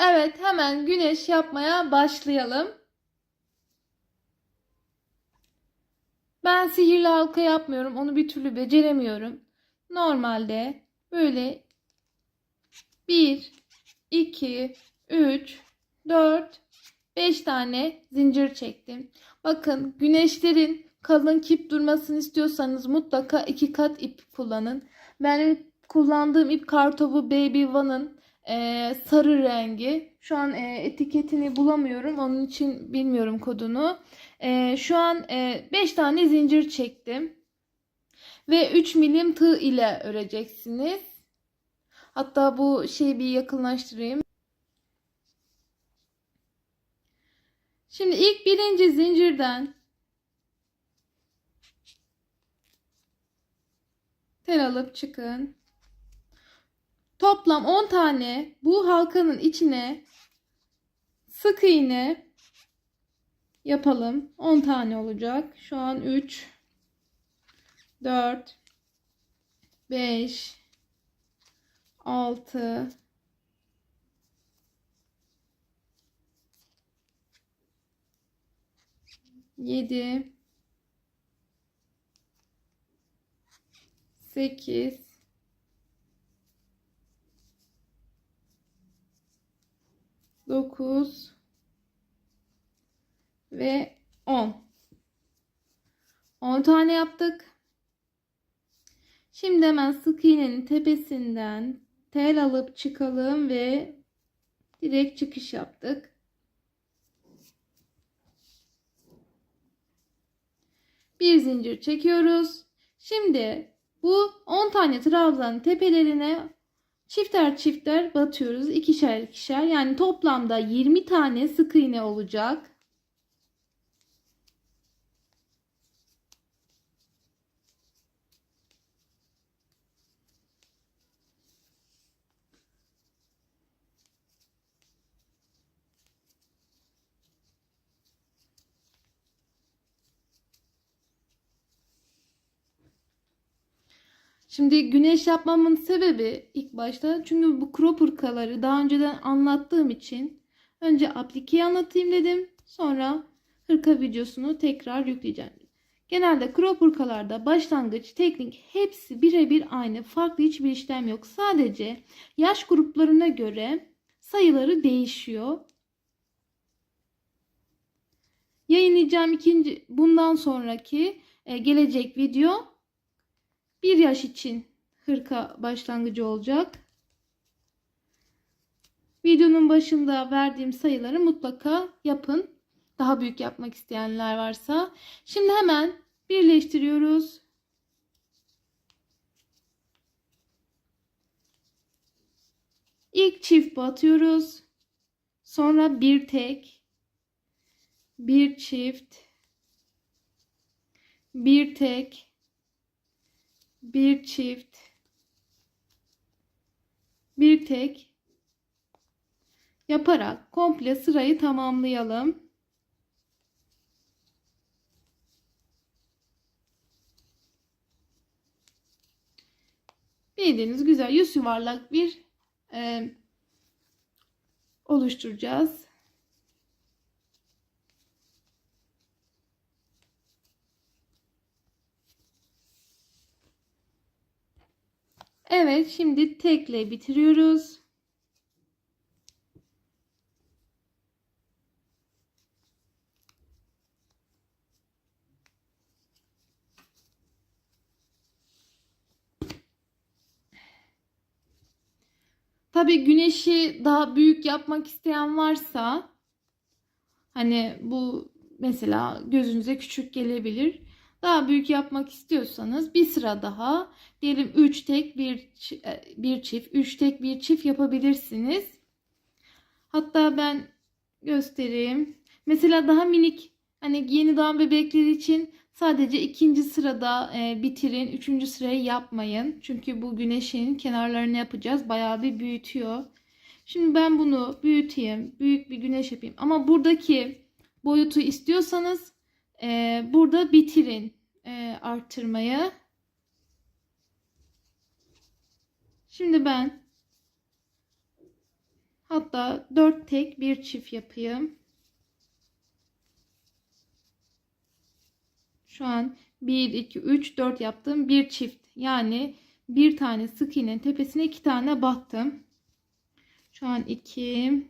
Evet, hemen güneş yapmaya başlayalım. Ben sihirli halka yapmıyorum. Onu bir türlü beceremiyorum. Normalde böyle 1, 2, 3, 4, 5 tane zincir çektim. Bakın, güneşlerin kalın kip durmasını istiyorsanız mutlaka 2 kat ip kullanın. Benim kullandığım ip Kartopu Baby One'ın sarı rengi. Şu an etiketini bulamıyorum. Onun için bilmiyorum kodunu. Şu an 5 tane zincir çektim. Ve 3 milim tığ ile öreceksiniz. Hatta bu şeyi bir yakınlaştırayım. Şimdi ilk birinci zincirden tel alıp çıkın. Toplam 10 tane bu halkanın içine sık iğne yapalım. 10 tane olacak. Şu an 3, 4, 5, 6, 7, 8, 9 ve 10. 10 tane yaptık. Şimdi hemen sık iğnenin tepesinden tel alıp çıkalım ve direkt çıkış yaptık. Bir zincir çekiyoruz. Şimdi bu 10 tane trabzanın tepelerine çifter çifter batıyoruz. İkişer ikişer. Yani toplamda 20 tane sık iğne olacak. Şimdi güneş yapmamın sebebi ilk başta, çünkü bu crop hırkaları daha önceden anlattığım için önce aplikeyi anlatayım dedim. Sonra hırka videosunu tekrar yükleyeceğim. Genelde crop hırkalarda başlangıç, teknik hepsi birebir aynı. Farklı hiçbir işlem yok. Sadece yaş gruplarına göre sayıları değişiyor. Yayınlayacağım bundan sonraki gelecek video 1 yaş için hırka başlangıcı olacak. Videonun başında verdiğim sayıları mutlaka yapın. Daha büyük yapmak isteyenler varsa. Şimdi hemen birleştiriyoruz. İlk çift batıyoruz. Sonra bir tek, bir çift, bir tek, bir çift, bir tek yaparak komple sırayı tamamlayalım. Bildiğiniz güzel yüz yuvarlak bir oluşturacağız. Evet, şimdi tekle bitiriyoruz. Tabii güneşi daha büyük yapmak isteyen varsa, hani bu mesela gözünüze küçük gelebilir. Daha büyük yapmak istiyorsanız bir sıra daha, diyelim 3 tek bir çift, 3 tek bir çift yapabilirsiniz. Hatta ben göstereyim. Mesela daha minik, hani yeni doğan bebekler için sadece ikinci sırada bitirin. Üçüncü sırayı yapmayın. Çünkü bu güneşin kenarlarını yapacağız. Bayağı bir büyütüyor. Şimdi ben bunu büyüteyim. Büyük bir güneş yapayım. Ama buradaki boyutu istiyorsanız burada bitirin arttırmayı. Şimdi ben Hatta 4 tek bir çift yapayım. Şu an 1, 2, 3, 4 yaptım. Bir çift. Yani bir tane sık iğnenin tepesine 2 tane battım. Şu an 2.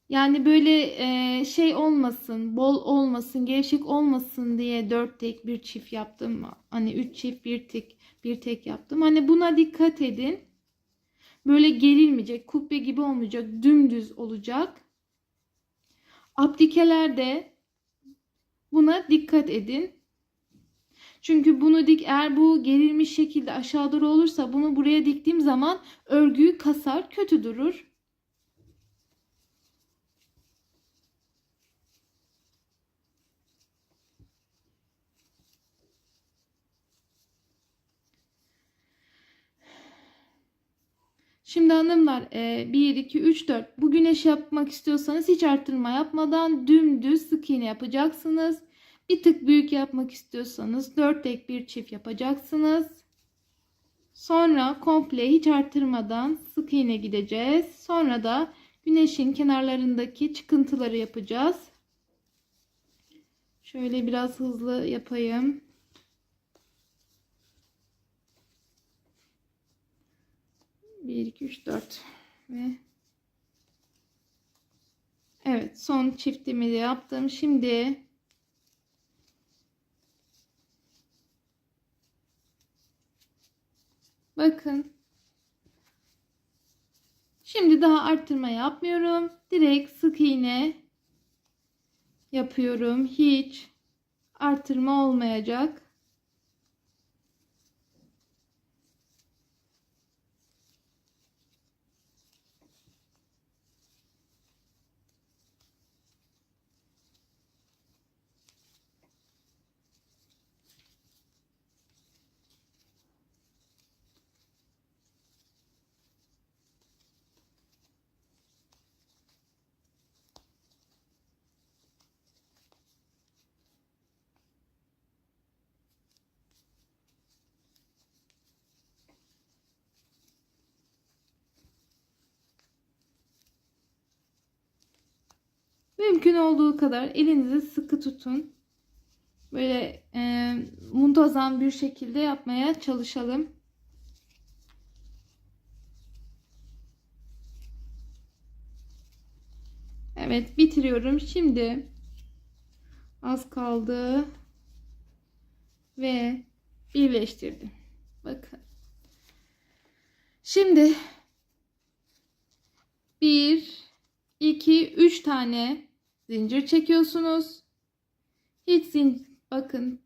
Yani böyle şey olmasın, bol olmasın, gevşek olmasın diye 4 tek bir çift yaptım. Hani 3 çift bir tek yaptım. Hani buna dikkat edin. Böyle gerilmeyecek, kubbe gibi olmayacak, dümdüz olacak. Aplikelerde buna dikkat edin. Çünkü bunu eğer bu gerilmiş şekilde aşağı doğru olursa bunu buraya diktiğim zaman örgüyü kasar, kötü durur. Şimdi hanımlar 1, 2, 3, 4 bu güneş yapmak istiyorsanız hiç arttırma yapmadan dümdüz sık iğne yapacaksınız. Bir tık büyük yapmak istiyorsanız 4 tek bir çift yapacaksınız. Sonra komple hiç arttırmadan sık iğne gideceğiz. Sonra da güneşin kenarlarındaki çıkıntıları yapacağız. Şöyle biraz hızlı yapayım. Bir, iki, üç, dört ve evet, son çiftimi de yaptım. Şimdi bakın. Şimdi daha arttırma yapmıyorum. Direkt sık iğne yapıyorum. Hiç arttırma olmayacak. Mümkün olduğu kadar elinizi sıkı tutun. Böyle muntazam bir şekilde yapmaya çalışalım. Evet, bitiriyorum. Şimdi az kaldı ve birleştirdim. Bakın. Şimdi 1, 2, 3 tane zincir çekiyorsunuz. Hiç bakın,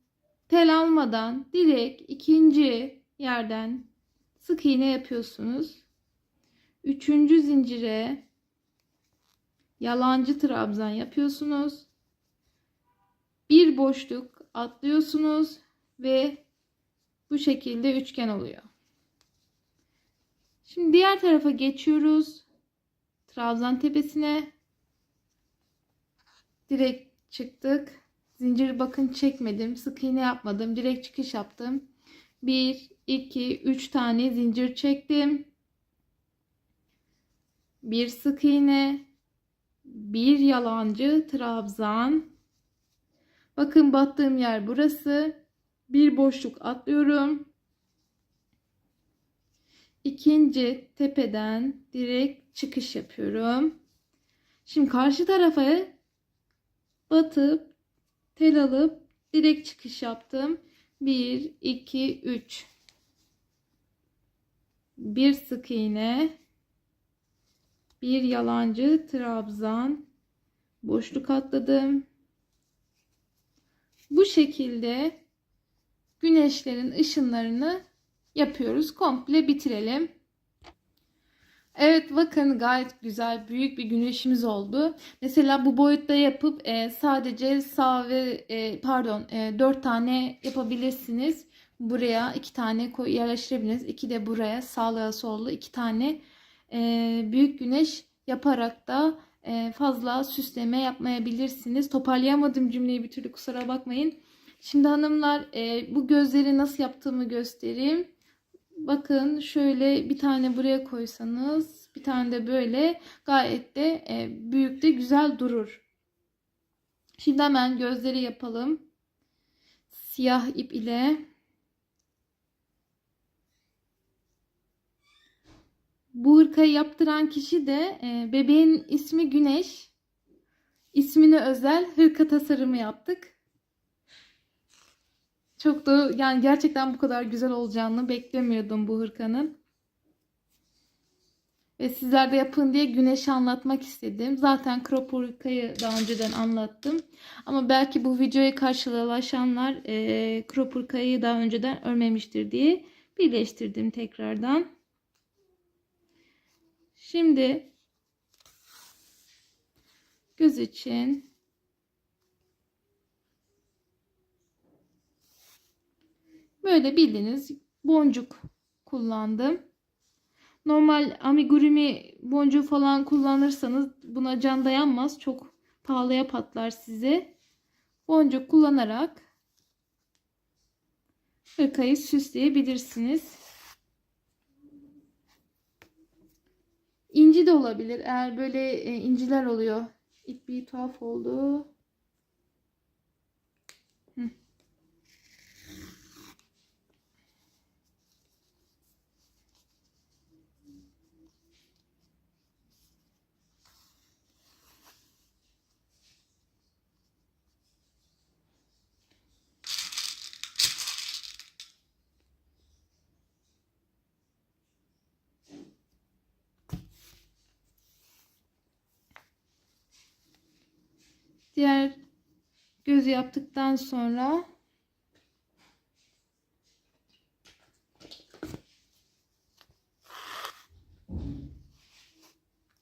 tel almadan direkt ikinci yerden sık iğne yapıyorsunuz. Üçüncü zincire yalancı trabzan yapıyorsunuz. Bir boşluk atlıyorsunuz ve bu şekilde üçgen oluyor. Şimdi diğer tarafa geçiyoruz. Trabzan tepesine direkt çıktık. Zinciri bakın çekmedim. Sık iğne yapmadım. Direkt çıkış yaptım. 1, 2, 3 tane zincir çektim. Bir sık iğne. Bir yalancı trabzan. Bakın battığım yer burası. Bir boşluk atlıyorum. İkinci tepeden direkt çıkış yapıyorum. Şimdi karşı tarafa batıp tel alıp direkt çıkış yaptım. 1, 2, 3. Bir sık iğne. Bir yalancı trabzan. Boşluk atladım. Bu şekilde güneşlerin ışınlarını yapıyoruz. Komple bitirelim. Evet, bakın gayet güzel büyük bir güneşimiz oldu. Mesela bu boyutta yapıp sadece sağ ve 4 tane yapabilirsiniz. Buraya 2 tane yerleştirebilirsiniz. 2 de buraya sağlı sollu 2 tane büyük güneş yaparak da fazla süsleme yapmayabilirsiniz. Toparlayamadım cümleyi bir türlü, kusura bakmayın. Şimdi hanımlar bu gözleri nasıl yaptığımı göstereyim. Bakın şöyle bir tane buraya koysanız, bir tane de böyle, gayet de büyük de güzel durur. Şimdi hemen gözleri yapalım. Siyah ip ile. Bu hırkayı yaptıran kişi de bebeğin ismi Güneş. İsmine özel hırka tasarımı yaptık. Çok da yani gerçekten bu kadar güzel olacağını beklemiyordum bu hırkanın. Ve sizler de yapın diye Güneş'i anlatmak istedim. Zaten crop hırkayı daha önceden anlattım. Ama belki bu videoya karşılaşanlar crop hırkayı daha önceden örmemiştir diye birleştirdim tekrardan. Şimdi göz için böyle bildiğiniz boncuk kullandım. Normal amigurumi boncuğu falan kullanırsanız buna can dayanmaz. Çok pahalıya patlar size. Boncuk kullanarak hırkayı süsleyebilirsiniz. İnci de olabilir. Eğer böyle inciler oluyor. İp bir tuhaf oldu. Diğer gözü yaptıktan sonra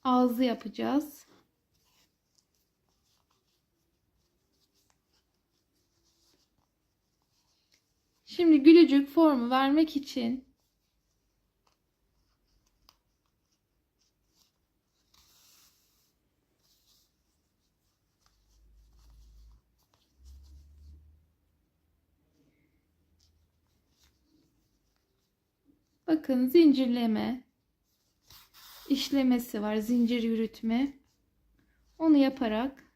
ağzı yapacağız. Şimdi gülücük formu vermek için bakın zincirleme işlemesi var. Zincir yürütme. Onu yaparak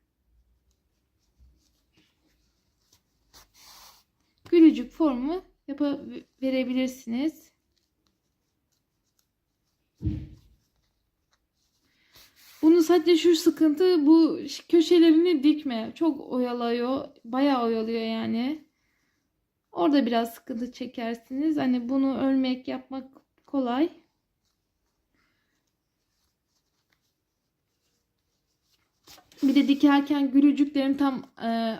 gülücük formu verebilirsiniz. Bunu sadece şu sıkıntı, bu köşelerini dikme. Çok oyalıyor. Bayağı oyalıyor yani. Orada biraz sıkıntı çekersiniz. Hani bunu örmek, yapmak kolay. Bir de dikerken gülücüklerin tam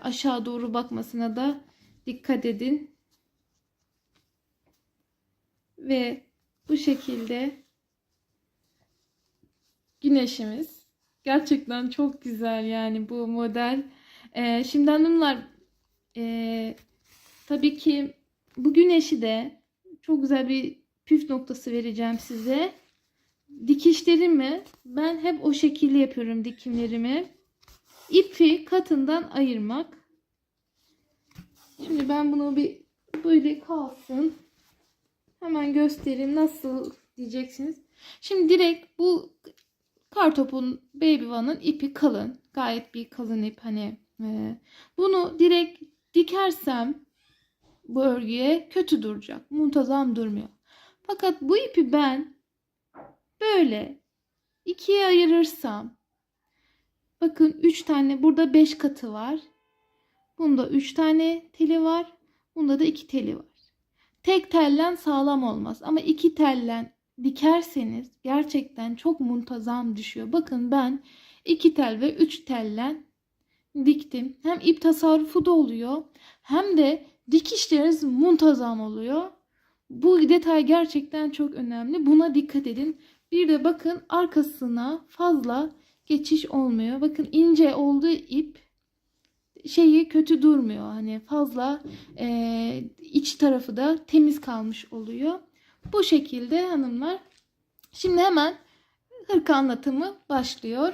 aşağı doğru bakmasına da dikkat edin. Ve bu şekilde güneşimiz. Gerçekten çok güzel yani bu model. Şimdi hanımlar, tabii ki bu güneşi de çok güzel bir püf noktası vereceğim size. Dikişlerimi ben hep o şekilde yapıyorum, dikimlerimi. İpi katından ayırmak. Şimdi ben bunu bir böyle kalsın. Hemen göstereyim nasıl diyeceksiniz. Şimdi direkt bu Kartop'un Baby One'ın ipi kalın. Gayet bir kalın ip. Hani bunu direkt dikersem bu örgüye kötü duracak. Muntazam durmuyor. Fakat bu ipi ben böyle ikiye ayırırsam, bakın 3 tane, burada 5 katı var. Bunda 3 tane teli var. Bunda da 2 teli var. Tek tellen sağlam olmaz. Ama 2 tellen dikerseniz gerçekten çok muntazam düşüyor. Bakın ben 2 tel ve 3 tellen diktim. Hem ip tasarrufu da oluyor, hem de dikişleriniz muntazam oluyor. Bu detay gerçekten çok önemli. Buna dikkat edin. Bir de bakın arkasına fazla geçiş olmuyor. Bakın ince olduğu ip şeyi kötü durmuyor. Hani fazla iç tarafı da temiz kalmış oluyor. Bu şekilde hanımlar. Şimdi hemen hırka anlatımı başlıyor.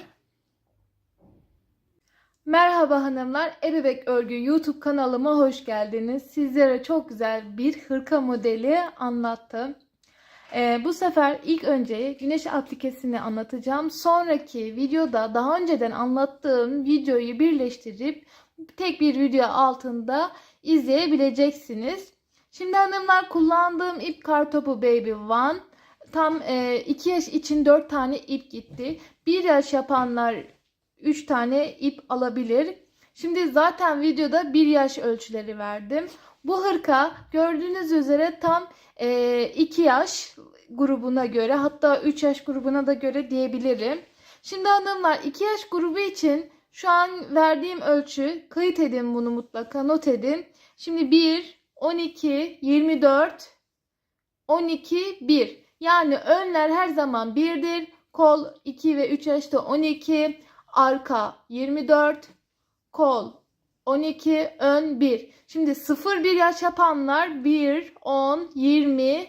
Merhaba hanımlar, Ebebek Örgü YouTube kanalıma hoş geldiniz. Sizlere çok güzel bir hırka modeli anlattım. Bu sefer ilk önce güneş aplikesini anlatacağım. Sonraki videoda daha önceden anlattığım videoyu birleştirip tek bir video altında izleyebileceksiniz. Şimdi hanımlar, kullandığım ip Kartopu Baby One. Tam 2 yaş için 4 tane ip gitti. 1 yaş yapanlar 3 tane ip alabilir. Şimdi zaten videoda 1 yaş ölçüleri verdim. Bu hırka gördüğünüz üzere tam 2 yaş grubuna göre, hatta 3 yaş grubuna da göre diyebilirim. Şimdi hanımlar, 2 yaş grubu için şu an verdiğim ölçü, kayıt edin bunu, mutlaka not edin. Şimdi 1, 12, 24, 12, 1. Yani önler her zaman 1'dir. Kol 2 ve 3 yaşta 12, arka 24, kol 12, ön 1. Şimdi 0-1 yaş yapanlar 1, 10, 20,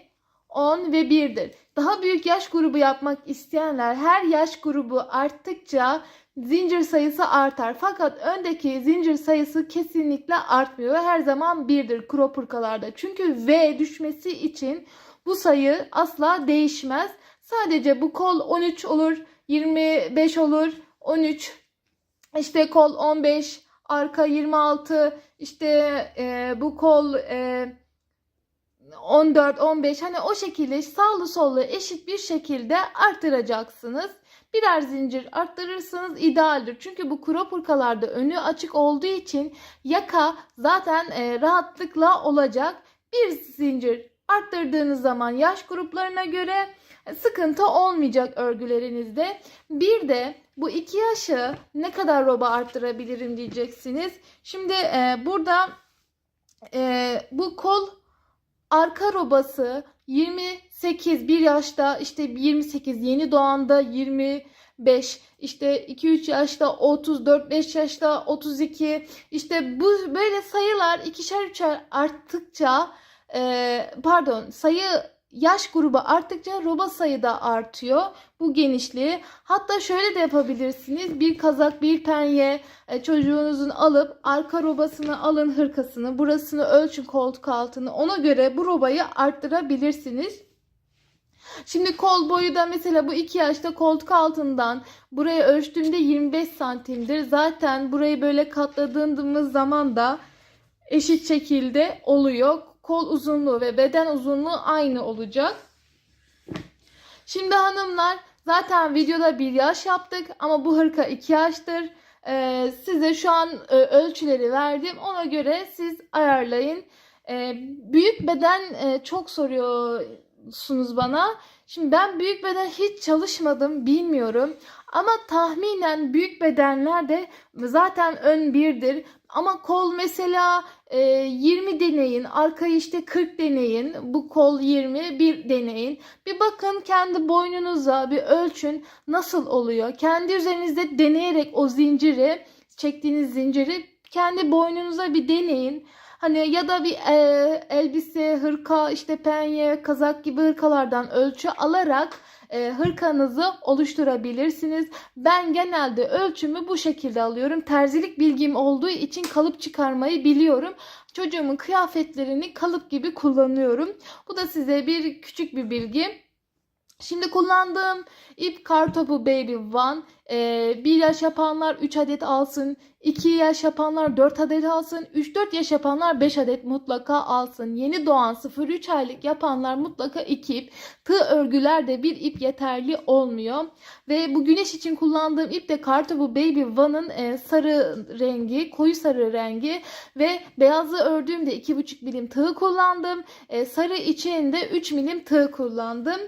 10 ve 1'dir. Daha büyük yaş grubu yapmak isteyenler, her yaş grubu arttıkça zincir sayısı artar. Fakat öndeki zincir sayısı kesinlikle artmıyor. Her zaman 1'dir crop hırkalarda. Çünkü V düşmesi için bu sayı asla değişmez. Sadece bu kol 13 olur, 25 olur, 13, işte kol 15, arka 26, işte bu kol 14, 15, hani o şekilde sağlı sollu eşit bir şekilde arttıracaksınız. Birer zincir arttırırsanız idealdir. Çünkü bu crop hırkalarda önü açık olduğu için yaka zaten rahatlıkla olacak. Bir zincir arttırdığınız zaman yaş gruplarına göre sıkıntı olmayacak örgülerinizde. Bir de bu 2 yaşı ne kadar roba arttırabilirim diyeceksiniz. Şimdi burada bu kol arka robası 28, 1 yaşta işte 28, yeni doğanda 25, işte 2-3 yaşta 30, 4-5 yaşta 32, işte bu böyle sayılar ikişer üçer arttıkça sayı yaş grubu arttıkça roba sayı da artıyor. Bu genişliği. Hatta şöyle de yapabilirsiniz. Bir kazak, bir penye çocuğunuzun alıp arka robasını alın, hırkasını. Burasını ölçün, koltuk altını. Ona göre bu robayı arttırabilirsiniz. Şimdi kol boyu da mesela bu 2 yaşta koltuk altından buraya ölçtüğümde 25 santimdir. Zaten burayı böyle katladığımız zaman da eşit şekilde oluyor. Kol uzunluğu ve beden uzunluğu aynı olacak. Şimdi hanımlar, zaten videoda 1 yaş yaptık ama bu hırka 2 yaştır. Size şu an ölçüleri verdim. Ona göre siz ayarlayın. Büyük beden çok soruyorsunuz bana. Şimdi ben büyük beden hiç çalışmadım, bilmiyorum. Ama tahminen büyük bedenlerde zaten ön 1'dir. Ama kol mesela 20 deneyin, arkayı işte 40 deneyin, bu kol 20, bir deneyin. Bir bakın kendi boynunuza, bir ölçün nasıl oluyor. Kendi üzerinizde deneyerek o zinciri, çektiğiniz zinciri kendi boynunuza bir deneyin. Hani ya da bir elbise, hırka, işte penye, kazak gibi hırkalardan ölçü alarak hırkanızı oluşturabilirsiniz. Ben genelde ölçümü bu şekilde alıyorum. Terzilik bilgim olduğu için kalıp çıkarmayı biliyorum. Çocuğumun kıyafetlerini kalıp gibi kullanıyorum. Bu da size küçük bir bilgi. Şimdi kullandığım ip Kartopu Baby One. 1 yaş yapanlar 3 adet alsın. 2 yaş yapanlar 4 adet alsın. 3-4 yaş yapanlar 5 adet mutlaka alsın. Yeni doğan 0-3 aylık yapanlar mutlaka 2 ip. Tığ örgülerde 1 ip yeterli olmuyor. Ve bu güneş için kullandığım ip de Kartopu Baby One'ın sarı rengi, koyu sarı rengi. Ve beyazı ördüğümde 2,5 milim tığ kullandım. Sarı içinde 3 milim tığ kullandım.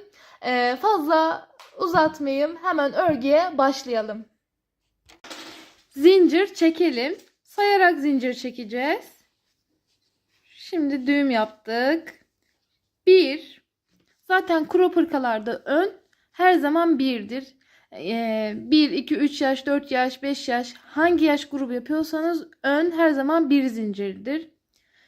Fazla uzatmayayım. Hemen örgüye başlayalım. Zincir çekelim. Sayarak zincir çekeceğiz. Şimdi düğüm yaptık. 1. Zaten crop hırkalarda ön her zaman 1'dir. 1, 2, 3 yaş, 4 yaş, 5 yaş, hangi yaş grubu yapıyorsanız ön her zaman 1 zincirdir.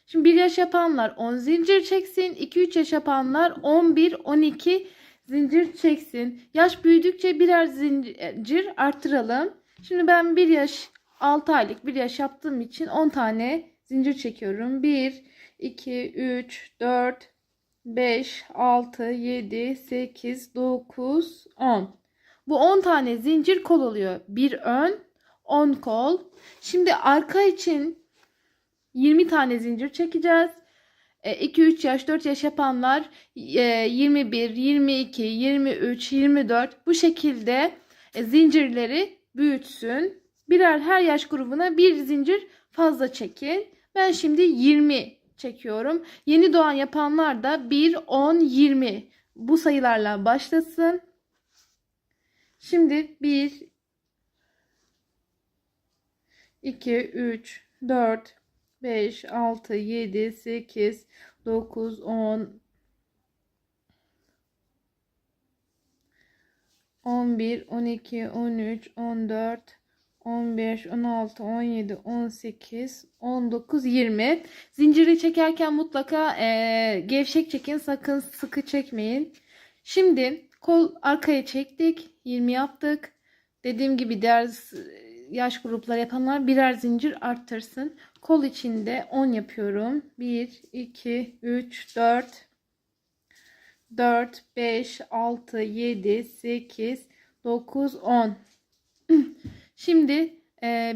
Şimdi 1 yaş yapanlar 10 zincir çeksin. 2-3 yaş yapanlar 11, 12 zincir çeksin. Yaş büyüdükçe birer zincir arttıralım. Şimdi ben 1 yaş 6 aylık 1 yaş yaptığım için 10 tane zincir çekiyorum. 1, 2, 3, 4, 5, 6, 7, 8, 9, 10. Bu 10 tane zincir kol oluyor. Bir ön, 10 kol. Şimdi arka için 20 tane zincir çekeceğiz. 2, 3 yaş, 4 yaş yapanlar 21, 22, 23, 24 bu şekilde zincirleri büyütsün. Birer her yaş grubuna bir zincir fazla çekin. Ben şimdi 20 çekiyorum. Yeni doğan yapanlar da 1, 10, 20 bu sayılarla başlasın. Şimdi 1, 2, 3, 4, 5, 6, 7, 8, 9, 10, 11, 12, 13, 14, 15, 16, 17, 18, 19, 20. Zinciri çekerken mutlaka gevşek çekin. Sakın sıkı çekmeyin. Şimdi kol arkaya çektik. 20 yaptık. Dediğim gibi diğer yaş grupları yapanlar birer zincir arttırsın. Kol içinde 10 yapıyorum. 1, 2, 3, 4, 4, 5, 6, 7, 8, 9, 10. Şimdi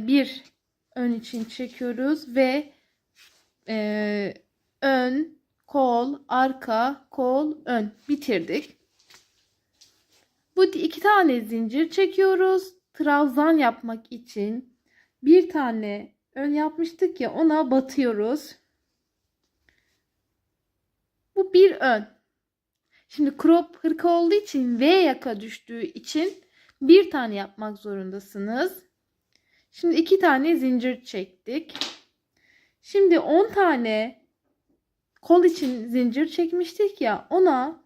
bir ön için çekiyoruz ve ön, kol, arka, kol, ön. Bitirdik. Bu iki tane zincir çekiyoruz. Trabzan yapmak için bir tane ön yapmıştık ya, ona batıyoruz. Bu bir ön. Şimdi crop hırka olduğu için V yaka düştüğü için bir tane yapmak zorundasınız. Şimdi 2 tane zincir çektik. Şimdi 10 tane kol için zincir çekmiştik ya, ona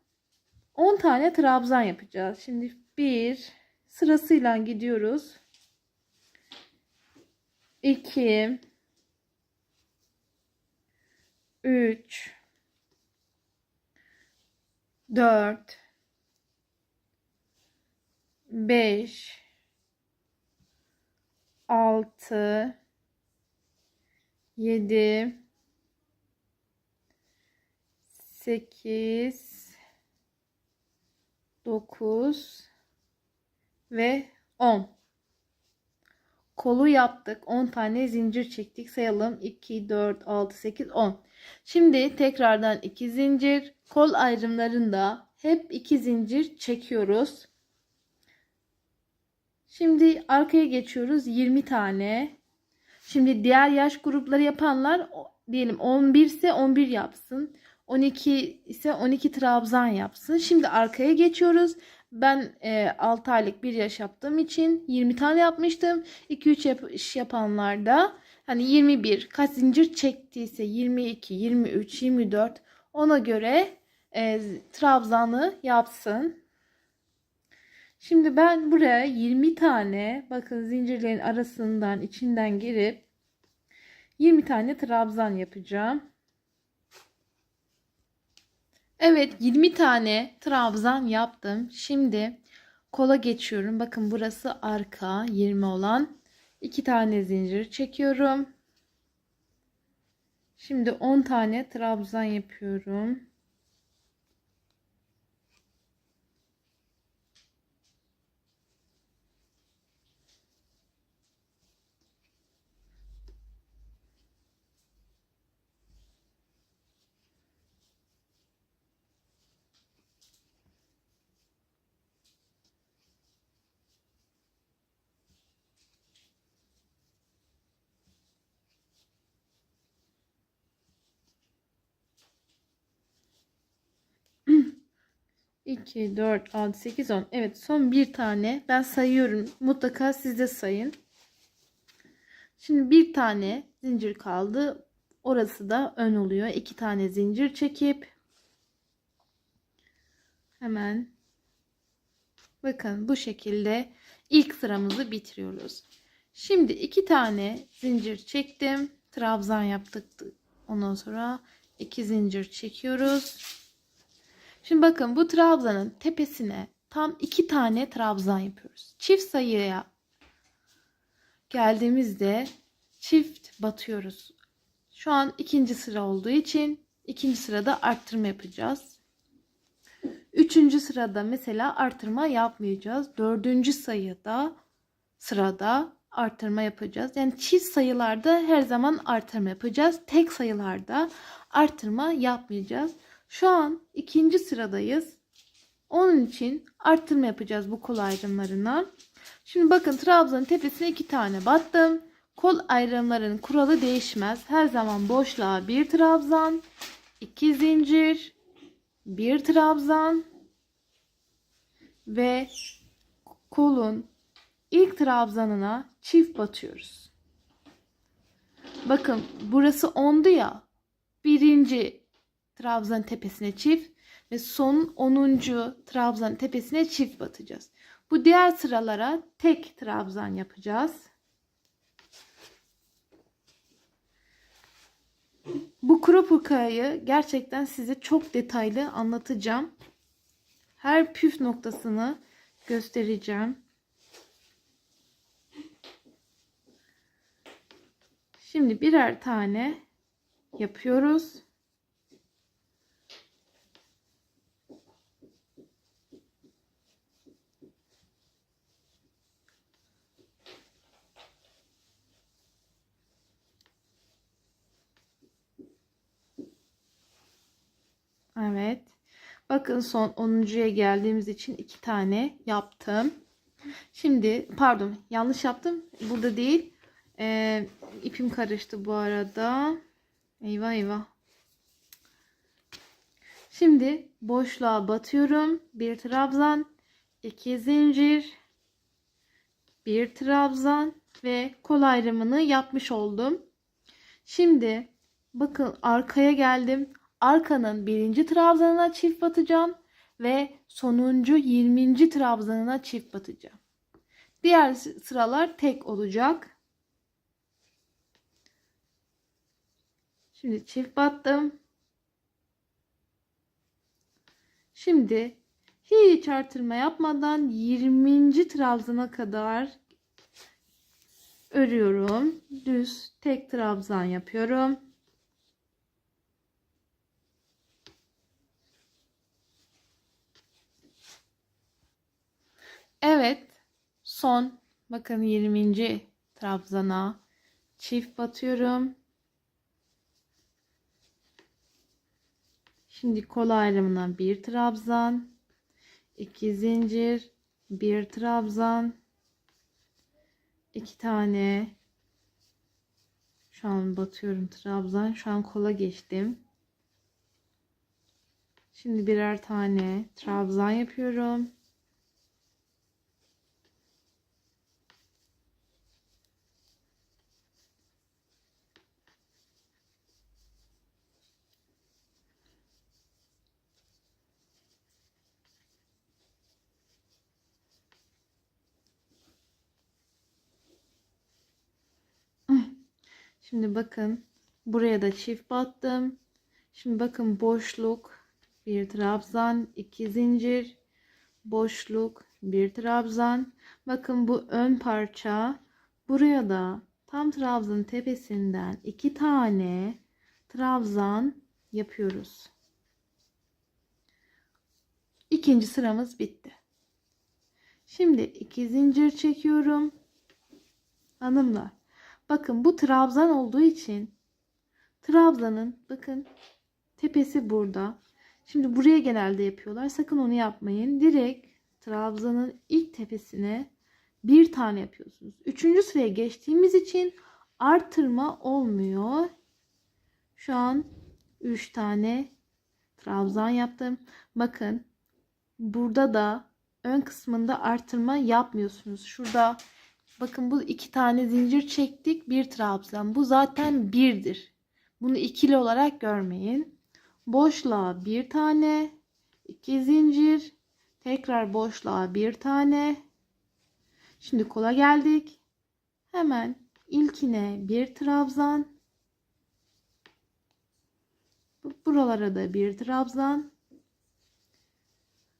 10 tane trabzan yapacağız. Şimdi bir sırasıyla gidiyoruz. 2, 3, 4, 5, 6, 7, 8, 9 ve 10. Kolu yaptık. 10 tane zincir çektik. Sayalım. 2, 4, 6, 8, 10. Şimdi tekrardan 2 zincir. Kol ayrımlarında hep 2 zincir çekiyoruz. Şimdi arkaya geçiyoruz. 20 tane. Şimdi diğer yaş grupları yapanlar diyelim 11 ise 11 yapsın. 12 ise 12 trabzan yapsın. Şimdi arkaya geçiyoruz. Ben 6 aylık bir yaş yaptığım için 20 tane yapmıştım. 2-3 yapanlar da hani 21 kaç zincir çektiyse 22, 23, 24 ona göre trabzanı yapsın. Şimdi ben buraya 20 tane bakın zincirlerin arasından içinden girip 20 tane trabzan yapacağım. Evet, 20 tane trabzan yaptım. Şimdi kola geçiyorum. Bakın burası arka 20 olan. 2 tane zincir çekiyorum. Şimdi 10 tane trabzan yapıyorum. İki, 4, 6, 8, 10. Evet, son bir tane. Ben sayıyorum. Mutlaka siz de sayın. Şimdi bir tane zincir kaldı. Orası da ön oluyor. 2 tane zincir çekip hemen bakın bu şekilde ilk sıramızı bitiriyoruz. Şimdi 2 tane zincir çektim. Trabzan yaptık. Ondan sonra 2 zincir çekiyoruz. Şimdi bakın bu trabzanın tepesine tam 2 tane trabzan yapıyoruz. Çift sayıya geldiğimizde çift batıyoruz. Şu an ikinci sıra olduğu için İkinci sırada arttırma yapacağız. Üçüncü sırada mesela artırma yapmayacağız. Dördüncü sırada artırma yapacağız. Yani çift sayılarda her zaman artırma yapacağız. Tek sayılarda artırma yapmayacağız. Şu an ikinci sıradayız. Onun için artırma yapacağız bu kol ayrımlarına. Şimdi bakın trabzanın tepesine 2 tane battım. Kol ayrımlarının kuralı değişmez. Her zaman boşluğa 1 trabzan, 2 zincir, 1 trabzan ve kolun ilk trabzanına çift batıyoruz. Bakın burası 10'du ya. Birinci trabzanın tepesine çift ve son 10. trabzanın tepesine çift batacağız. Bu diğer sıralara tek trabzan yapacağız. Bu crop hırkayı gerçekten size çok detaylı anlatacağım. Her püf noktasını göstereceğim. Şimdi birer tane yapıyoruz. Evet. Bakın son 10'uncuya geldiğimiz için 2 tane yaptım. Şimdi pardon, yanlış yaptım. Burada değil. İpim karıştı bu arada. Eyvah eyvah. Şimdi boşluğa batıyorum. 1 trabzan, 2 zincir, 1 trabzan ve kol ayrımını yapmış oldum. Şimdi bakın arkaya geldim. Arkanın 1. trabzanına çift batacağım ve sonuncu 20. trabzanına çift batacağım. Diğer sıralar tek olacak. Şimdi çift battım. Şimdi hiç artırma yapmadan 20. trabzana kadar örüyorum. Düz tek trabzan yapıyorum. Evet. Son bakın 20. trabzana çift batıyorum. Şimdi kol ayrımına 1 trabzan, 2 zincir, 1 trabzan, 2 tane şu an batıyorum trabzan. Şu an kola geçtim. Şimdi birer tane trabzan yapıyorum. Şimdi bakın buraya da çift battım. Şimdi bakın boşluk, 1 trabzan, 2 zincir, boşluk, 1 trabzan. Bakın bu ön parça. Buraya da tam trabzanın tepesinden 2 tane trabzan yapıyoruz. İkinci sıramız bitti. Şimdi 2 zincir çekiyorum. Hanımlar, bakın bu trabzan olduğu için trabzanın bakın tepesi burada. Şimdi buraya genelde yapıyorlar. Sakın onu yapmayın. Direkt trabzanın ilk tepesine bir tane yapıyorsunuz. Üçüncü sıraya geçtiğimiz için artırma olmuyor. Şu an 3 tane trabzan yaptım. Bakın burada da ön kısmında artırma yapmıyorsunuz. Şurada bakın bu 2 tane zincir çektik. Bir trabzan. Bu zaten birdir. Bunu ikili olarak görmeyin. Boşluğa 1 tane, 2 zincir, tekrar boşluğa 1 tane. Şimdi kola geldik. Hemen ilkine 1 trabzan. Buralara da 1 trabzan.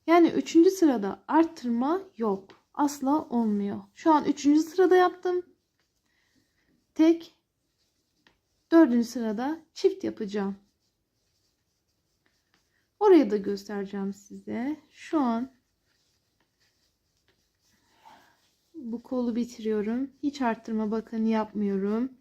Yani 3. sırada arttırma yok. Asla olmuyor. Şu an 3. sırada yaptım. Tek. 4. sırada çift yapacağım. Orayı da göstereceğim size. Şu an bu kolu bitiriyorum. Hiç arttırma bakın yapmıyorum.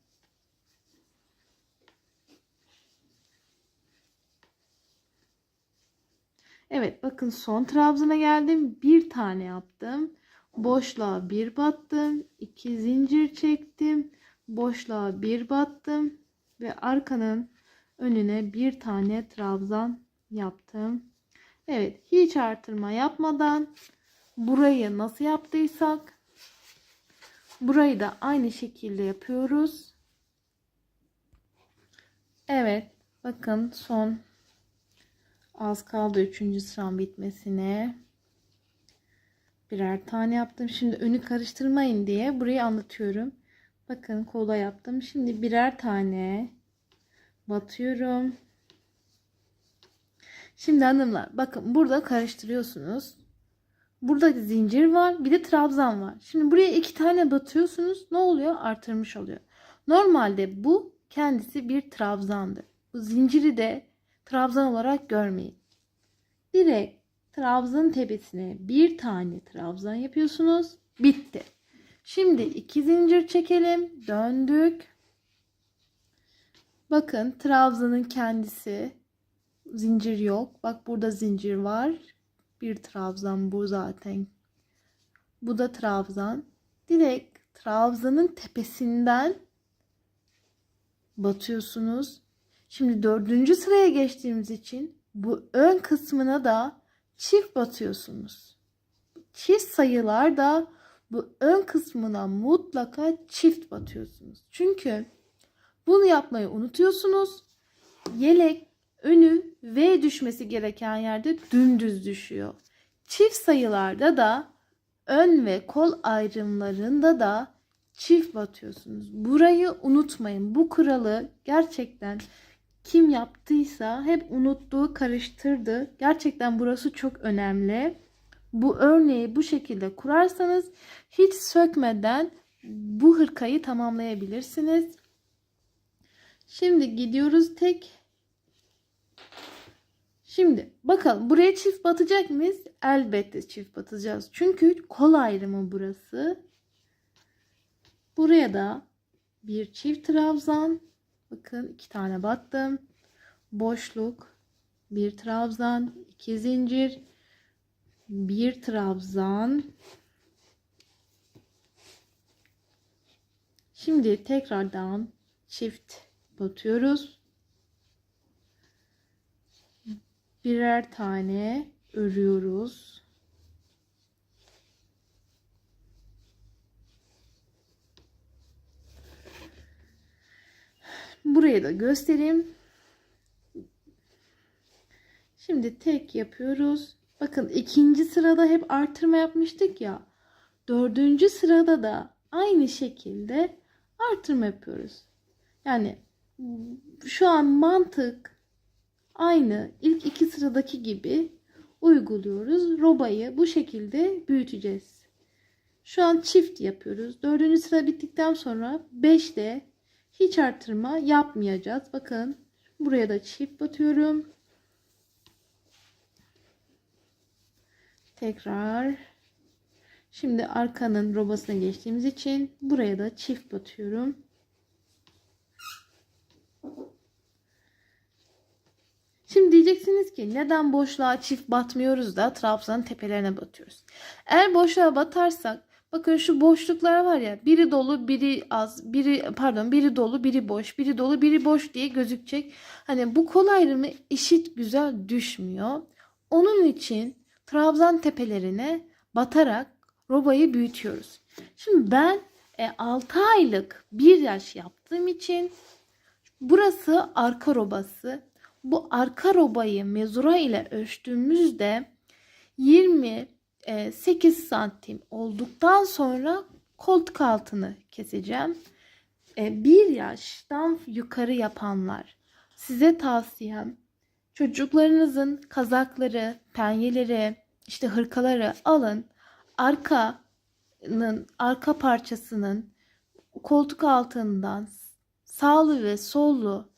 Evet bakın son trabzana geldim. Bir tane yaptım. Boşluğa bir battım. 2 zincir çektim. Boşluğa bir battım. Ve arkanın önüne bir tane trabzan yaptım. Evet hiç artırma yapmadan burayı nasıl yaptıysak burayı da aynı şekilde yapıyoruz. Evet bakın son az kaldı 3. sıram bitmesine. Birer tane yaptım. Şimdi önü karıştırmayın diye burayı anlatıyorum. Bakın kola yaptım. Şimdi birer tane batıyorum. Şimdi hanımlar bakın burada karıştırıyorsunuz. Burada zincir var, bir de trabzan var. Şimdi buraya 2 tane batıyorsunuz. Ne oluyor? Artırmış oluyor. Normalde bu kendisi bir trabzandır. Bu zinciri de trabzan olarak görmeyin. Direkt trabzanın tepesine bir tane trabzan yapıyorsunuz. Bitti. Şimdi 2 zincir çekelim. Döndük. Bakın trabzanın kendisi, zincir yok. Bak burada zincir var. Bir trabzan bu zaten. Bu da trabzan. Direkt trabzanın tepesinden batıyorsunuz. Şimdi 4. sıraya geçtiğimiz için bu ön kısmına da çift batıyorsunuz. Çift sayılarda bu ön kısmına mutlaka çift batıyorsunuz. Çünkü bunu yapmayı unutuyorsunuz. Yelek önü V düşmesi gereken yerde dümdüz düşüyor. Çift sayılarda da ön ve kol ayrımlarında da çift batıyorsunuz. Burayı unutmayın. Bu kuralı gerçekten kim yaptıysa hep unuttuğu, karıştırdı. Gerçekten burası çok önemli. Bu örneği bu şekilde kurarsanız hiç sökmeden bu hırkayı tamamlayabilirsiniz. Şimdi gidiyoruz tek. Şimdi bakalım buraya çift batacak mıyız? Elbette çift batacağız. Çünkü kol ayrımı burası. Buraya da bir çift trabzan. Bakın 2 tane battım. Boşluk, bir trabzan, 2 zincir, bir trabzan. Şimdi tekrardan çift batıyoruz. Birer tane örüyoruz. Burayı da göstereyim. Şimdi tek yapıyoruz. Bakın 2. sırada hep artırma yapmıştık ya. 4. sırada da aynı şekilde artırma yapıyoruz. Yani şu an mantık aynı ilk 2 sıradaki gibi uyguluyoruz. Robayı bu şekilde büyüteceğiz. Şu an çift yapıyoruz. 4. sıra bittikten sonra 5'te hiç artırma yapmayacağız. Bakın buraya da çift batıyorum. Tekrar. Şimdi arkanın robasına geçtiğimiz için buraya da çift batıyorum. Şimdi diyeceksiniz ki neden boşluğa çift batmıyoruz da trabzanın tepelerine batıyoruz? Eğer boşluğa batarsak bakın şu boşluklar var ya, biri dolu biri az, biri dolu biri boş, biri dolu biri boş diye gözükecek. Hani bu kol ayrımı eşit güzel düşmüyor. Onun için trabzan tepelerine batarak robayı büyütüyoruz. Şimdi ben 6 aylık 1 yaş yaptığım için burası arka robası. Bu arka robayı mezura ile ölçtüğümüzde 28 santim olduktan sonra koltuk altını keseceğim. 1 yaştan yukarı yapanlar, size tavsiyem çocuklarınızın kazakları, penyeleri, işte hırkaları alın. Arka parçasının koltuk altından sağlı ve sollu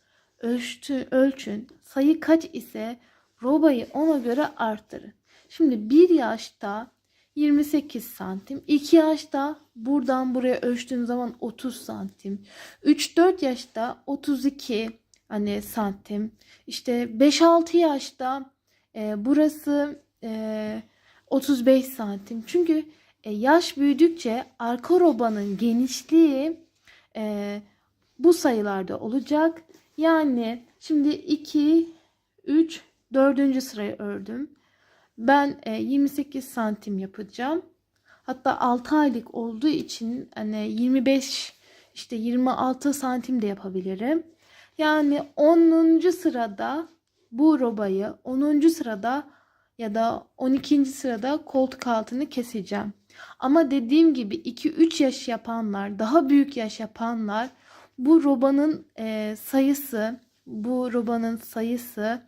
ölçün. Sayı kaç ise robayı ona göre arttırın. Şimdi bir yaşta 28 santim, 2 yaşta buradan buraya ölçtüğüm zaman 30 santim, 3-4 yaşta 32 hani santim, işte 5-6 yaşta burası 35 santim. Çünkü yaş büyüdükçe arka robanın genişliği bu sayılarda olacak. Yani şimdi 2, 3, 4. sırayı ördüm. Ben 28 santim yapacağım. Hatta 6 aylık olduğu için hani 25 işte 26 santim de yapabilirim. Yani 10. sırada bu robayı 10. sırada ya da 12. sırada koltuk altını keseceğim. Ama dediğim gibi 2-3 yaş yapanlar, daha büyük yaş yapanlar bu robanın sayısı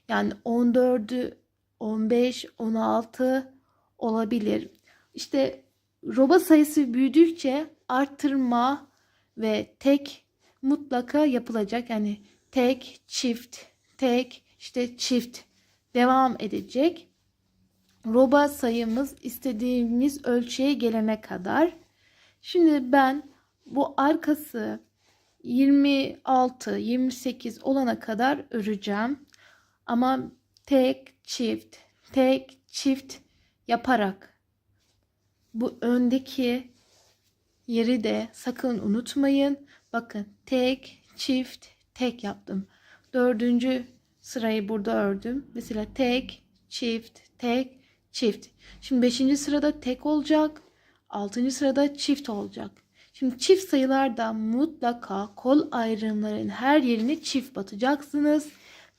yani 14'ü 15, 16 olabilir. İşte roba sayısı büyüdükçe arttırma ve tek mutlaka yapılacak. Yani tek, çift, tek, işte çift devam edecek. Roba sayımız istediğimiz ölçüye gelene kadar. Şimdi ben bu arkası 26, 28 olana kadar öreceğim. Ama tek, çift yaparak bu öndeki yeri de sakın unutmayın. Bakın tek, çift, tek yaptım. 4. sırayı burada ördüm. Mesela tek, çift, tek, çift. Şimdi 5. sırada tek olacak. 6. sırada çift olacak. Şimdi çift sayılarda mutlaka kol ayrımlarının her yerine çift batacaksınız.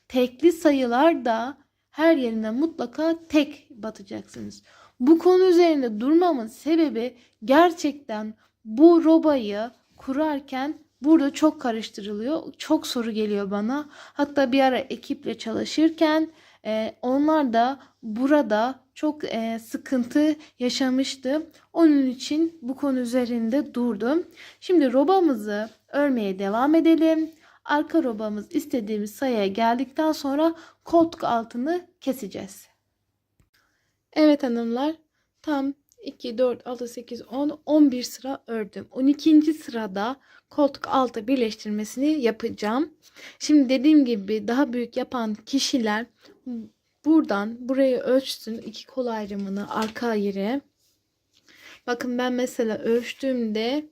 Tekli sayılarda her yerine mutlaka tek batacaksınız. Bu konu üzerinde durmamın sebebi gerçekten bu robayı kurarken burada çok karıştırılıyor. Çok soru geliyor bana. Hatta bir ara ekiple çalışırken onlar da burada çok sıkıntı yaşamıştı. Onun için bu konu üzerinde durdum. Şimdi robamızı örmeye devam edelim. Arka robamız istediğimiz sayıya geldikten sonra koltuk altını keseceğiz. Evet hanımlar, tam 2, 4, 6, 8, 10, 11 sıra ördüm. 12. sırada koltuk altı birleştirmesini yapacağım. Şimdi dediğim gibi daha büyük yapan kişiler buradan buraya ölçsün, iki kol ayrımını arka yere. Bakın ben mesela ölçtüğümde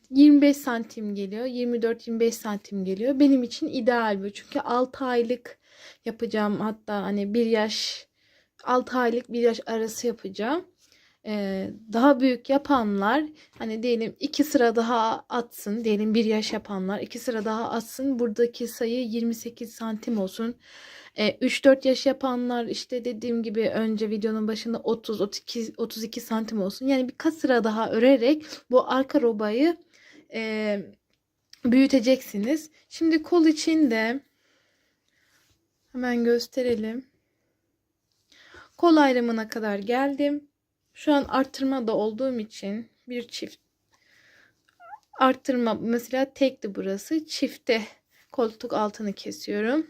25 santim geliyor. 24-25 santim geliyor. Benim için ideal bu. Çünkü 6 aylık yapacağım. Hatta hani 1 yaş 6 aylık 1 yaş arası yapacağım. Daha büyük yapanlar hani diyelim 2 sıra daha atsın. Diyelim 1 yaş yapanlar 2 sıra daha atsın. Buradaki sayı 28 santim olsun. 3-4 yaş yapanlar işte dediğim gibi önce videonun başında 30-32 santim olsun. Yani birkaç sıra daha örerek bu arka robayı büyüteceksiniz. Şimdi kol için de hemen gösterelim. Kol ayrımına kadar geldim. Şu an arttırma da olduğum için bir çift arttırma mesela tekti burası. Çifte koltuk altını kesiyorum.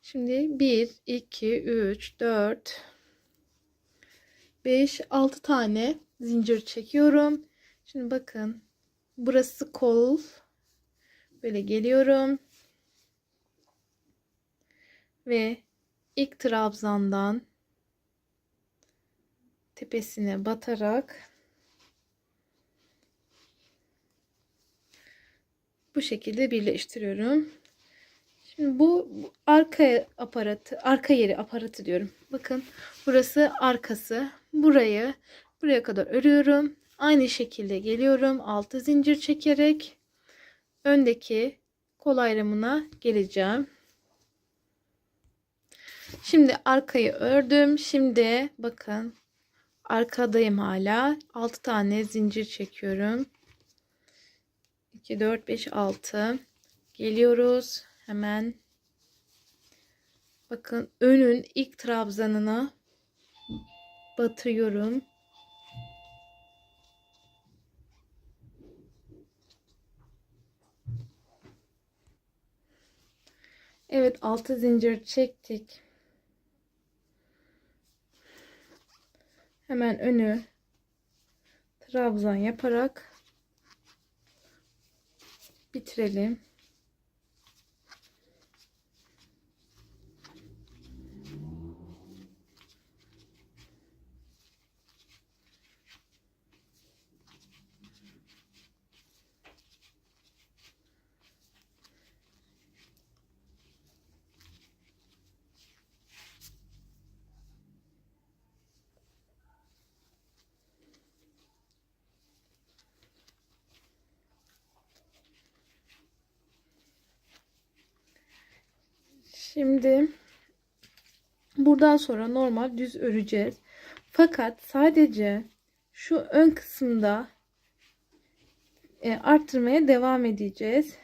Şimdi 1, 2, 3, 4, 5, 6 tane zincir çekiyorum. Şimdi bakın burası kol. Böyle geliyorum. Ve ilk trabzandan tepesine batarak bu şekilde birleştiriyorum. Şimdi bu arka yeri aparatı diyorum. Bakın burası arkası. Buraya kadar örüyorum. Aynı şekilde geliyorum. 6 zincir çekerek öndeki kol ayrımına geleceğim. Şimdi arkayı ördüm. Şimdi bakın arkadayım hala. 6 tane zincir çekiyorum. 2, 4, 5, 6. Geliyoruz. Hemen bakın önün ilk trabzanına batırıyorum. Evet, 6 zincir çektik. Hemen önü trabzan yaparak bitirelim. Şimdi buradan sonra normal düz öreceğiz. Fakat sadece şu ön kısımda arttırmaya devam edeceğiz.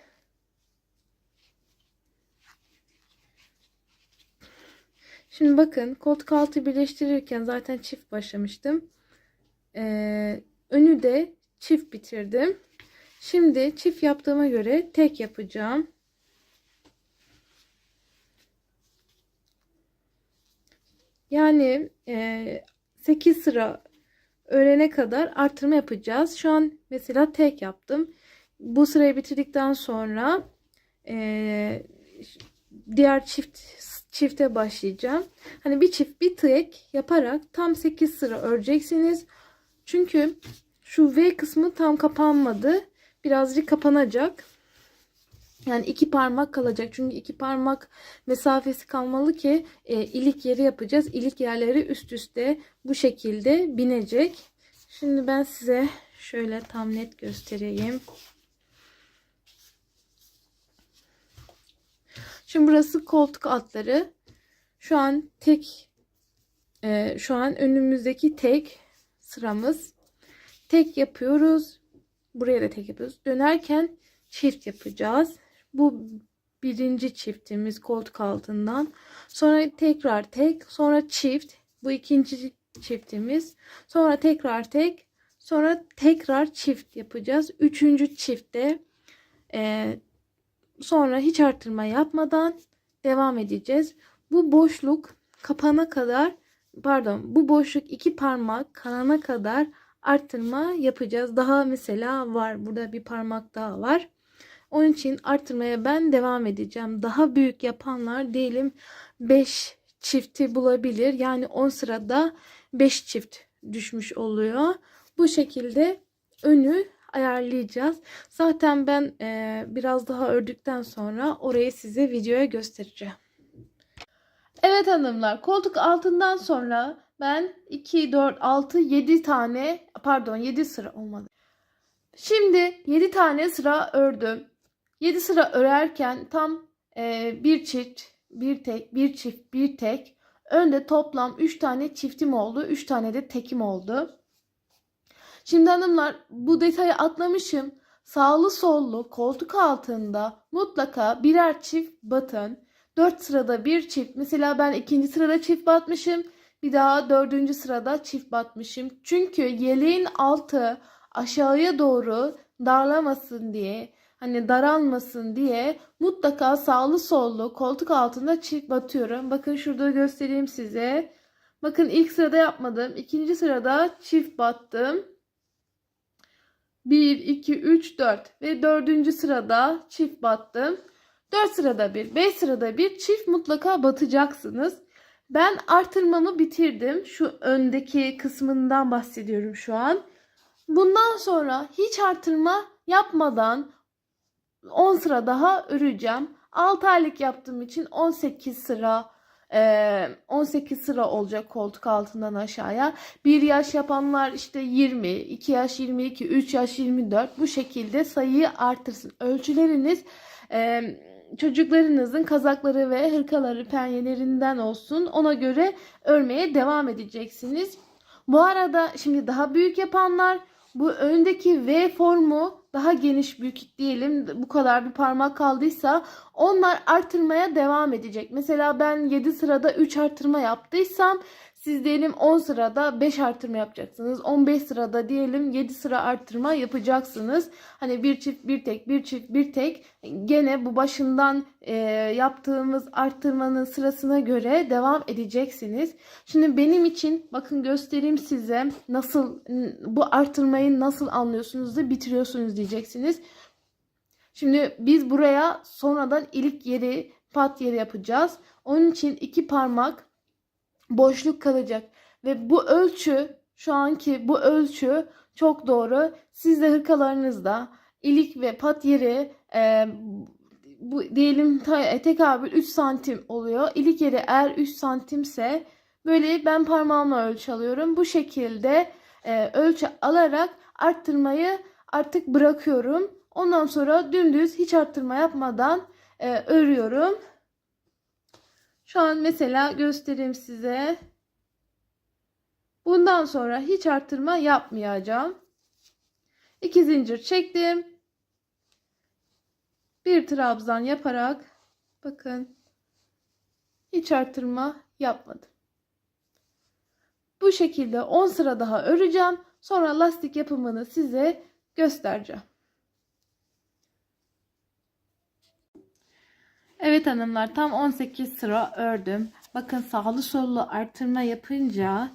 Şimdi bakın, koltuk altı birleştirirken zaten çift başlamıştım. Önü de çift bitirdim. Şimdi çift yaptığıma göre tek yapacağım. Yani 8 sıra örene kadar artırma yapacağız. Şu an mesela tek yaptım. Bu sırayı bitirdikten sonra diğer çifte başlayacağım. Hani bir çift bir tek yaparak tam 8 sıra öreceksiniz. Çünkü şu V kısmı tam kapanmadı. Birazcık kapanacak. Yani 2 parmak kalacak. Çünkü 2 parmak mesafesi kalmalı ki ilik yeri yapacağız. İlik yerleri üst üste bu şekilde binecek. Şimdi ben size şöyle tam net göstereyim. Şimdi burası koltuk altları. Şu an şu an önümüzdeki tek sıramız. Tek yapıyoruz. Buraya da tek yapıyoruz. Dönerken çift yapacağız. Bu birinci çiftimiz koltuk altından. Sonra tekrar tek, sonra çift. Bu ikinci çiftimiz. Sonra tekrar tek, sonra tekrar çift yapacağız. Üçüncü çiftte sonra hiç artırma yapmadan devam edeceğiz. Bu boşluk kapana kadar, pardon, bu boşluk 2 parmak kalana kadar artırma yapacağız. Daha mesela var. Burada bir parmak daha var. Onun için artırmaya ben devam edeceğim. Daha büyük yapanlar diyelim 5 çifti bulabilir. Yani 10 sırada 5 çift düşmüş oluyor. Bu şekilde önü ayarlayacağız. Zaten ben biraz daha ördükten sonra orayı size videoya göstereceğim. Evet hanımlar, koltuk altından sonra ben 2, 4, 6, 7 tane, pardon 7 sıra olmadı. Şimdi 7 tane sıra ördüm. 7 sıra örerken tam bir çift, bir tek, bir çift, bir tek. Önde toplam 3 tane çiftim oldu. 3 tane de tekim oldu. Şimdi hanımlar, bu detayı atlamışım. Sağlı sollu koltuk altında mutlaka birer çift batın. 4 sırada bir çift. Mesela ben ikinci sırada çift batmışım. Bir daha 4. sırada çift batmışım. Çünkü yeleğin altı aşağıya doğru darlamasın diye, hani daralmasın diye mutlaka sağlı sollu koltuk altında çift batıyorum. Bakın şurada göstereyim size. Bakın ilk sırada yapmadım. İkinci sırada çift battım. 1, 2, 3, 4 ve 4. sırada çift battım. 4 sırada bir, 5 sırada bir çift mutlaka batacaksınız. Ben artırmamı bitirdim. Şu öndeki kısmından bahsediyorum şu an. Bundan sonra hiç artırma yapmadan 10 sıra daha öreceğim. 6 aylık yaptığım için 18 sıra 18 sıra olacak koltuk altından aşağıya. 1 yaş yapanlar işte 20, 2 yaş 22, 3 yaş 24, bu şekilde sayıyı artırsın. Ölçüleriniz çocuklarınızın kazakları ve hırkaları, penyelerinden olsun. Ona göre örmeye devam edeceksiniz. Bu arada şimdi daha büyük yapanlar, bu öndeki V formu daha geniş, büyük diyelim, bu kadar bir parmak kaldıysa onlar artırmaya devam edecek. Mesela ben 7 sırada 3 artırma yaptıysam Siz diyelim 10 sırada 5 artırma yapacaksınız. 15 sırada diyelim 7 sıra artırma yapacaksınız. Hani bir çift bir tek, bir çift bir tek, gene bu başından yaptığımız arttırmanın sırasına göre devam edeceksiniz. Şimdi benim için bakın göstereyim size, nasıl bu artırmayı nasıl anlıyorsunuz da bitiriyorsunuz diyeceksiniz. Şimdi biz buraya sonradan ilik yeri, pat yeri yapacağız. Onun için 2 parmak boşluk kalacak ve bu ölçü, şu anki bu ölçü çok doğru. Siz de hırkalarınızda ilik ve pat yeri bu diyelim tekabül 3 santim oluyor. İlik yeri eğer 3 santimse böyle ben parmağımla ölçü alıyorum. Bu şekilde ölçü alarak arttırmayı artık bırakıyorum. Ondan sonra dümdüz hiç arttırma yapmadan örüyorum. Şu an mesela göstereyim size. Bundan sonra hiç arttırma yapmayacağım. 2 zincir çektim. Bir trabzan yaparak bakın hiç arttırma yapmadım. Bu şekilde 10 sıra daha öreceğim. Sonra lastik yapımını size göstereceğim. Evet hanımlar, tam 18 sıra ördüm. Bakın sağlı sollu artırma yapınca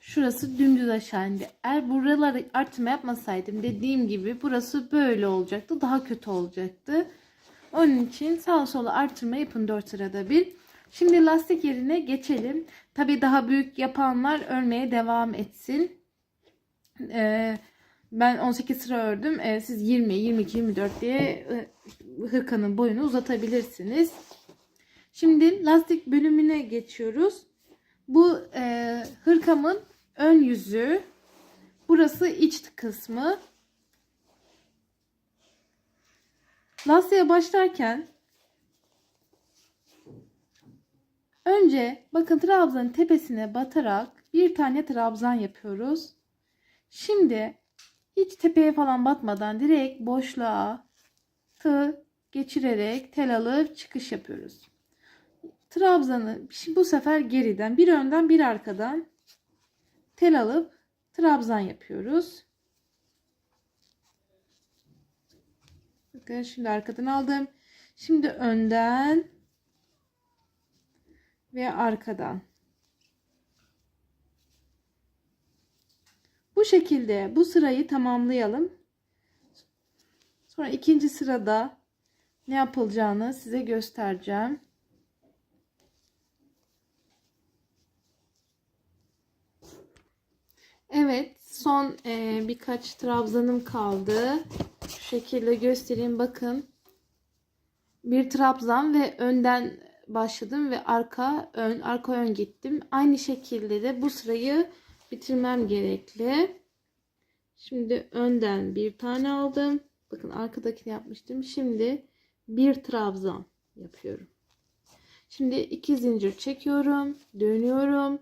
şurası dümdüz aşağı indi. Eğer buraları artırma yapmasaydım dediğim gibi burası böyle olacaktı. Daha kötü olacaktı. Onun için sağ solu artırma yapın 4 sırada bir. Şimdi lastik yerine geçelim. Tabi daha büyük yapanlar örmeye devam etsin. Ben 18 sıra ördüm. Siz 20, 22, 24 diye hırkanın boyunu uzatabilirsiniz. Şimdi lastik bölümüne geçiyoruz. Bu hırkamın ön yüzü. Burası iç kısmı. Lastiğe başlarken önce bakın trabzanın tepesine batarak bir tane trabzan yapıyoruz. Şimdi hiç tepeye falan batmadan direkt boşluğa tığ geçirerek tel alıp çıkış yapıyoruz. Trabzanı bu sefer geriden, bir önden bir arkadan tel alıp trabzan yapıyoruz. Bakın şimdi arkadan aldım. Şimdi önden ve arkadan. Bu şekilde bu sırayı tamamlayalım. Sonra ikinci sırada ne yapılacağını size göstereceğim. Evet, son birkaç trabzanım kaldı. Şu şekilde göstereyim, bakın. Bir trabzan ve önden başladım ve arka ön gittim. Aynı şekilde de bu sırayı bitirmem gerekli. Şimdi önden bir tane aldım. Bakın arkadakini yapmıştım. Şimdi bir trabzan yapıyorum. Şimdi 2 zincir çekiyorum. Dönüyorum.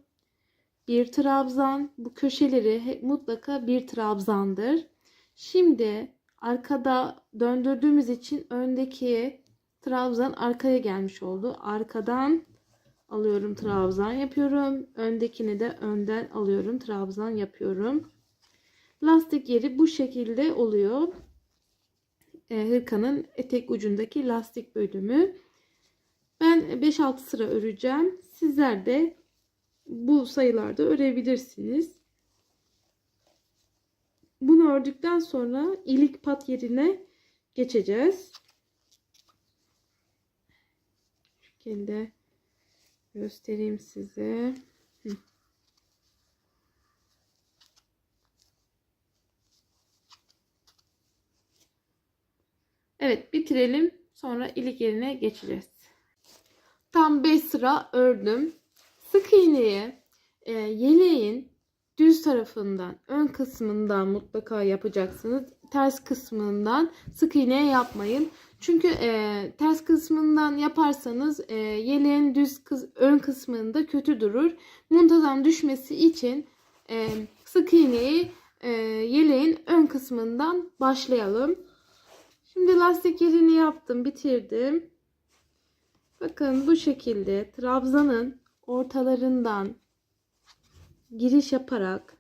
Bir trabzan. Bu köşeleri mutlaka bir trabzandır. Şimdi arkada döndürdüğümüz için öndeki trabzan arkaya gelmiş oldu. Arkadan alıyorum, trabzan yapıyorum. Öndekini de önden alıyorum, trabzan yapıyorum. Lastik yeri bu şekilde oluyor. Hırkanın etek ucundaki lastik bölümü. Ben 5-6 sıra öreceğim. Sizler de bu sayılarda örebilirsiniz. Bunu ördükten sonra ilik pat yerine geçeceğiz. Şu şekilde göstereyim size. Evet, bitirelim. Sonra ilik yerine geçeceğiz. Tam 5 sıra ördüm. Sık iğneyi yeleğin düz tarafından, ön kısmından mutlaka yapacaksınız. Ters kısmından sık iğne yapmayın. Çünkü ters kısmından yaparsanız yeleğin ön kısmında kötü durur. Muntazam düşmesi için sık iğneyi yeleğin ön kısmından başlayalım. Şimdi lastik yerini yaptım, bitirdim. Bakın bu şekilde trabzanın ortalarından giriş yaparak,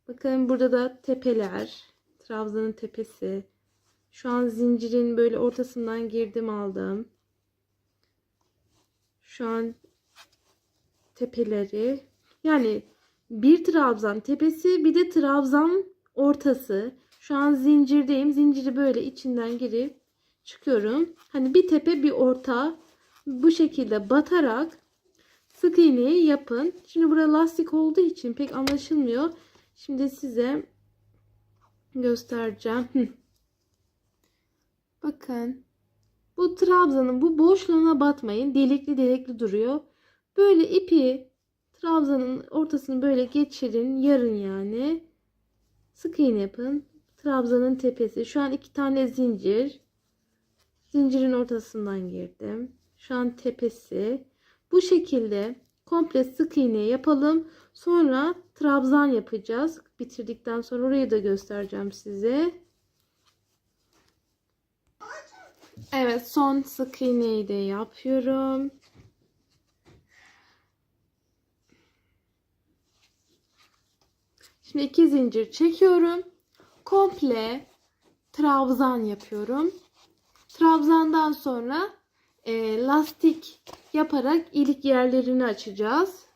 bakın burada da tepeler, trabzanın tepesi. Şu an zincirin böyle ortasından girdim aldım. Şu an tepeleri, yani bir trabzan tepesi, bir de trabzan ortası. Şu an zincirdeyim. Zinciri böyle içinden girip çıkıyorum. Hani bir tepe bir orta, bu şekilde batarak sık iğneyi yapın. Şimdi burada lastik olduğu için pek anlaşılmıyor. Şimdi size göstereceğim. Bakın. Bu trabzanın bu boşluğuna batmayın. Delikli delikli duruyor. Böyle ipi trabzanın ortasını böyle geçirin. Yarın yani. Sık iğne yapın. Trabzanın tepesi. Şu an 2 tane zincir. Zincirin ortasından girdim. Şu an tepesi. Bu şekilde komple sık iğne yapalım. Sonra trabzan yapacağız. Bitirdikten sonra orayı da göstereceğim size. Evet, son sık iğneyi de yapıyorum. Şimdi 2 zincir çekiyorum. Komple trabzan yapıyorum. Trabzandan sonra lastik yaparak ilik yerlerini açacağız.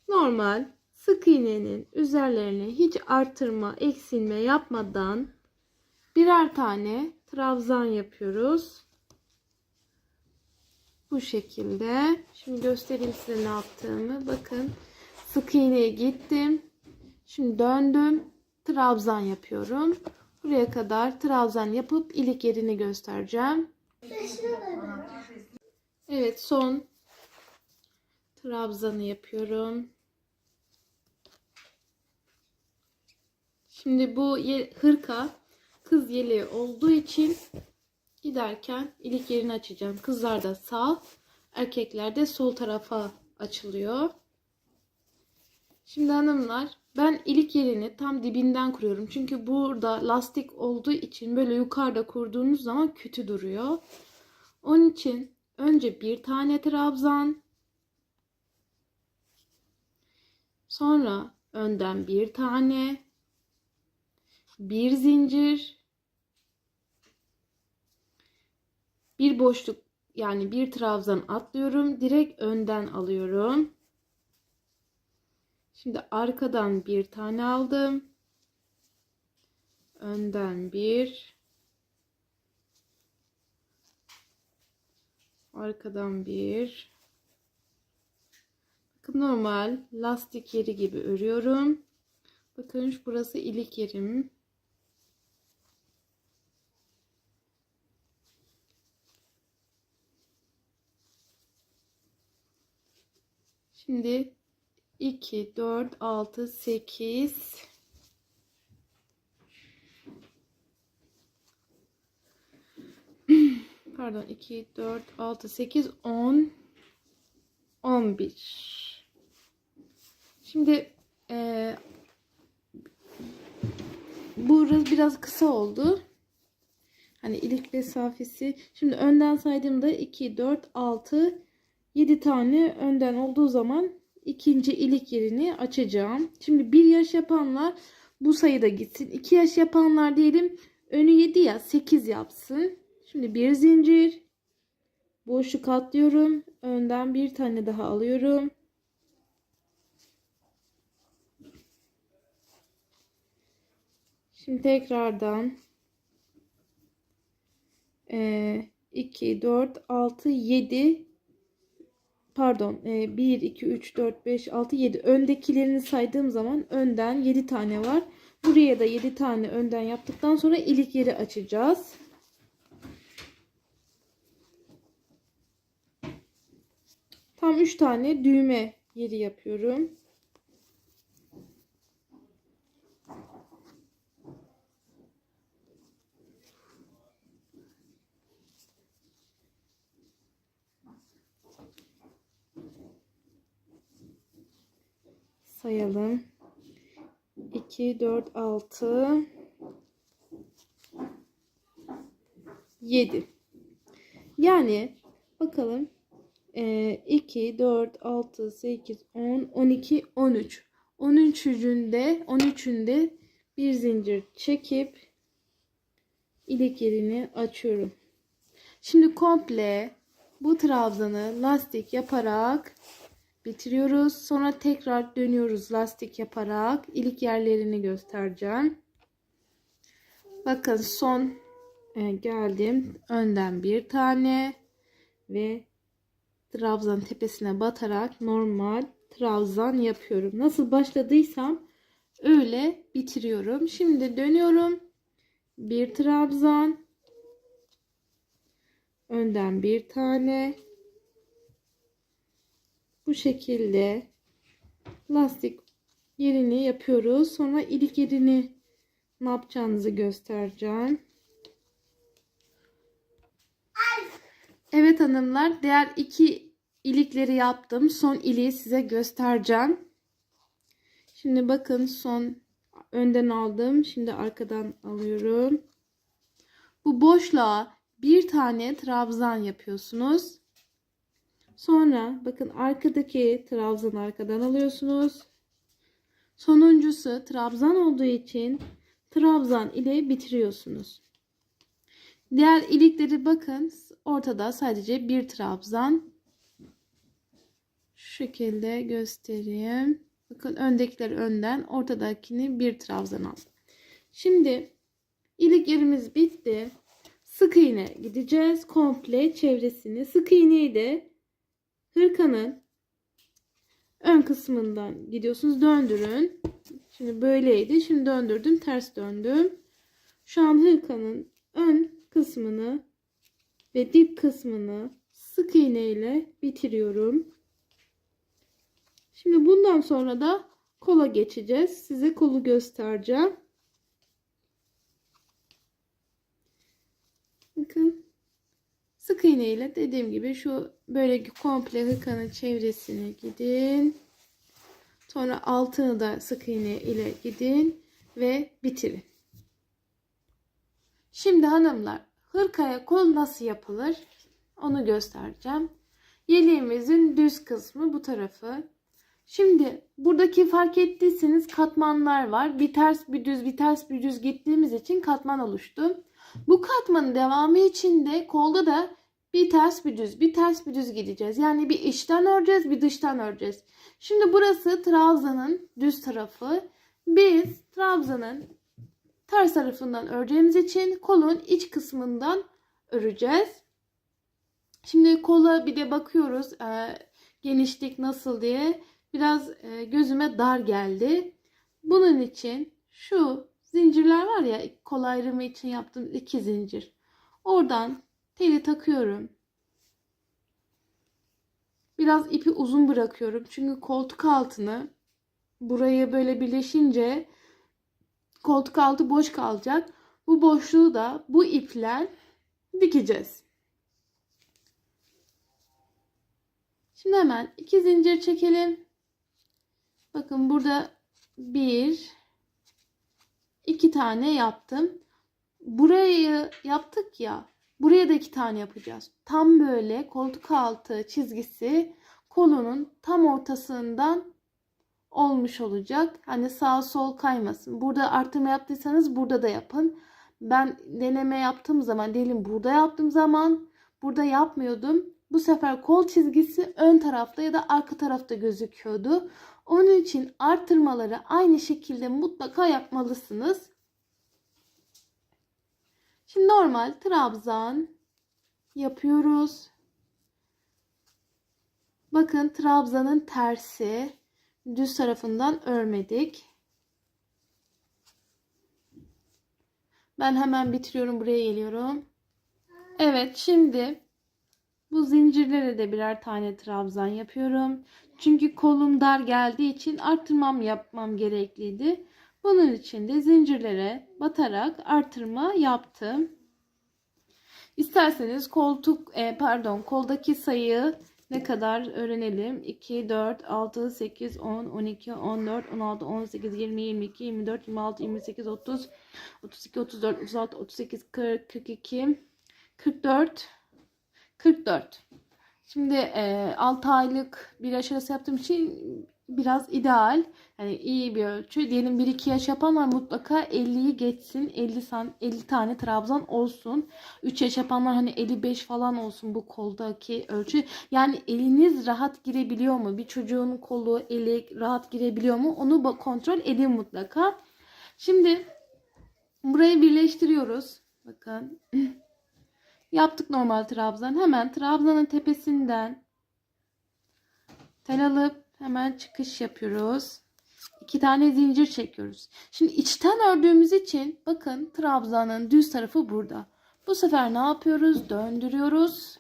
Normal sık iğnenin üzerlerine hiç artırma, eksilme yapmadan birer tane trabzan yapıyoruz. Bu şekilde. Şimdi göstereyim size ne yaptığımı. Bakın, sık iğneye gittim. Şimdi döndüm. Trabzan yapıyorum. Buraya kadar trabzan yapıp ilik yerini göstereceğim. Evet, son trabzanı yapıyorum. Şimdi bu hırka kız yeleği olduğu için giderken ilik yerini açacağım. Kızlar da sağ, erkekler de sol tarafa açılıyor. Şimdi hanımlar, ben ilik yerini tam dibinden kuruyorum. Çünkü burada lastik olduğu için böyle yukarıda kurduğunuz zaman kötü duruyor. Onun için önce bir tane trabzan, sonra önden bir tane, bir zincir, bir boşluk, yani bir trabzan atlıyorum. Direkt önden alıyorum. Şimdi arkadan bir tane aldım. Önden bir. Arkadan bir. Bakın, normal lastik yeri gibi örüyorum. Bakın, burası ilik yerim. Şimdi 2, 4, 6, 8. Pardon, 2, 4, 6, 8, 10, 11. Şimdi burası biraz kısa oldu. Hani ilik mesafesi. Şimdi önden saydığımda 2, 4, 6, 7 tane önden olduğu zaman ikinci ilik yerini açacağım. Şimdi 1 yaş yapanlar bu sayıda gitsin. 2 yaş yapanlar diyelim önü 7 ya, 8 yapsın. Şimdi bir zincir, boşluk atlıyorum. Önden bir tane daha alıyorum. Şimdi tekrardan 2, 4, 6, 7, pardon, 1, 2, 3, 4, 5, 6, 7 öndekilerini saydığım zaman önden 7 tane var. Buraya da 7 tane önden yaptıktan sonra ilik yeri açacağız. Tam 3 tane düğme yeri yapıyorum. Sayalım. 2, 4, 6, 7. Yani bakalım, 2, 4, 6, 8, 10, 12, 13. 13'ünde bir zincir çekip ilik yerini açıyorum. Şimdi komple bu trabzanı lastik yaparak bitiriyoruz. Sonra tekrar dönüyoruz lastik yaparak. İlik yerlerini göstereceğim. Bakın son geldim. Önden bir tane ve trabzanın tepesine batarak normal trabzan yapıyorum. Nasıl başladıysam öyle bitiriyorum. Şimdi dönüyorum. Bir trabzan, önden bir tane, bu şekilde lastik yerini yapıyoruz. Sonra ilik yerini ne yapacağınızı göstereceğim. Evet hanımlar, diğer iki ilikleri yaptım. Son iliği size göstereceğim. Şimdi bakın, son önden aldım. Şimdi arkadan alıyorum. Bu boşluğa bir tane trabzan yapıyorsunuz. Sonra bakın, arkadaki trabzanı arkadan alıyorsunuz. Sonuncusu trabzan olduğu için trabzan ile bitiriyorsunuz. Diğer ilikleri bakın, ortada sadece bir trabzan. Şu şekilde göstereyim. Bakın, öndekiler önden, ortadakini bir trabzan aldım. Şimdi ilik yerimiz bitti. Sık iğne gideceğiz. Komple çevresini. Sık iğneyi de hırkanın ön kısmından gidiyorsunuz. Döndürün. Şimdi böyleydi. Şimdi döndürdüm. Ters döndüm. Şu an hırkanın ön kısmını ve dip kısmını sık iğne ile bitiriyorum. Şimdi bundan sonra da kola geçeceğiz. Size kolu göstereceğim. Bakın, sık iğne ile dediğim gibi şu böyle komple hırkanın çevresine gidin. Sonra altını da sık iğne ile gidin ve bitirin. Şimdi hanımlar, hırkaya kol nasıl yapılır onu göstereceğim. Yeleğimizin düz kısmı bu tarafı. Şimdi buradaki fark ettiyseniz katmanlar var. Bir ters bir düz, bir ters bir düz gittiğimiz için katman oluştu. Bu katmanın devamı için de kolda da bir ters bir düz, bir ters bir düz gideceğiz. Yani bir içten öreceğiz, bir dıştan öreceğiz. Şimdi burası trabzanın düz tarafı. Biz trabzanın ters tarafından öreceğimiz için kolun iç kısmından öreceğiz. Şimdi kola bir de bakıyoruz genişlik nasıl diye. Biraz gözüme dar geldi. Bunun için şu zincirler var ya, kol ayrımı için yaptığım 2 zincir. Oradan teli takıyorum. Biraz ipi uzun bırakıyorum. Çünkü koltuk altını burayı böyle birleşince koltuk altı boş kalacak. Bu boşluğu da bu iple dikeceğiz. Şimdi hemen 2 zincir çekelim. Bakın, burada 1 2 tane yaptım. Burayı yaptık ya. Buraya da 2 tane yapacağız. Tam böyle koltuk altı çizgisi kolunun tam ortasından olmuş olacak. Hani sağ sol kaymasın. Burada artırma yaptıysanız burada da yapın. Ben deneme yaptığım zaman, diyelim burada yaptığım zaman burada yapmıyordum. Bu sefer kol çizgisi ön tarafta ya da arka tarafta gözüküyordu. Onun için artırmaları aynı şekilde mutlaka yapmalısınız. Şimdi normal trabzan yapıyoruz. Bakın, trabzanın tersi, düz tarafından örmedik. Ben hemen bitiriyorum, buraya geliyorum. Evet, şimdi bu zincirlere de birer tane trabzan yapıyorum. Çünkü kolum dar geldiği için artırmam yapmam gerekliydi. Bunun için de zincirlere batarak artırma yaptım. İsterseniz koldaki sayıyı ne kadar öğrenelim. 2, 4, 6, 8, 10, 12, 14, 16, 18, 20, 22, 24, 26, 28, 30, 32, 34, 36, 38, 40, 42, 44, 44. Şimdi 6 aylık bir yaş arası yaptığım için biraz ideal. Yani iyi bir ölçü. Diyelim 1-2 yaş yapanlar mutlaka 50'yi geçsin. 50 tane trabzan olsun. 3 yaş yapanlar hani 55 falan olsun bu koldaki ölçü. Yani eliniz rahat girebiliyor mu? Bir çocuğun kolu, eli rahat girebiliyor mu? Onu kontrol edin mutlaka. Şimdi burayı birleştiriyoruz. Bakın. Yaptık normal trabzan. Hemen trabzanın tepesinden tel alıp hemen çıkış yapıyoruz. 2 tane zincir çekiyoruz. Şimdi içten ördüğümüz için bakın trabzanın düz tarafı burada. Bu sefer ne yapıyoruz? Döndürüyoruz.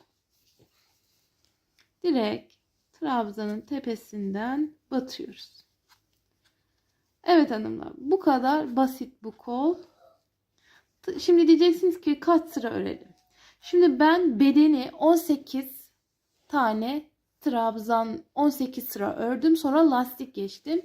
Direkt trabzanın tepesinden batıyoruz. Evet hanımlar, bu kadar basit bu kol. Şimdi diyeceksiniz ki kaç sıra örelim? Şimdi ben bedeni 18 tane trabzan 18 sıra ördüm. Sonra lastik geçtim.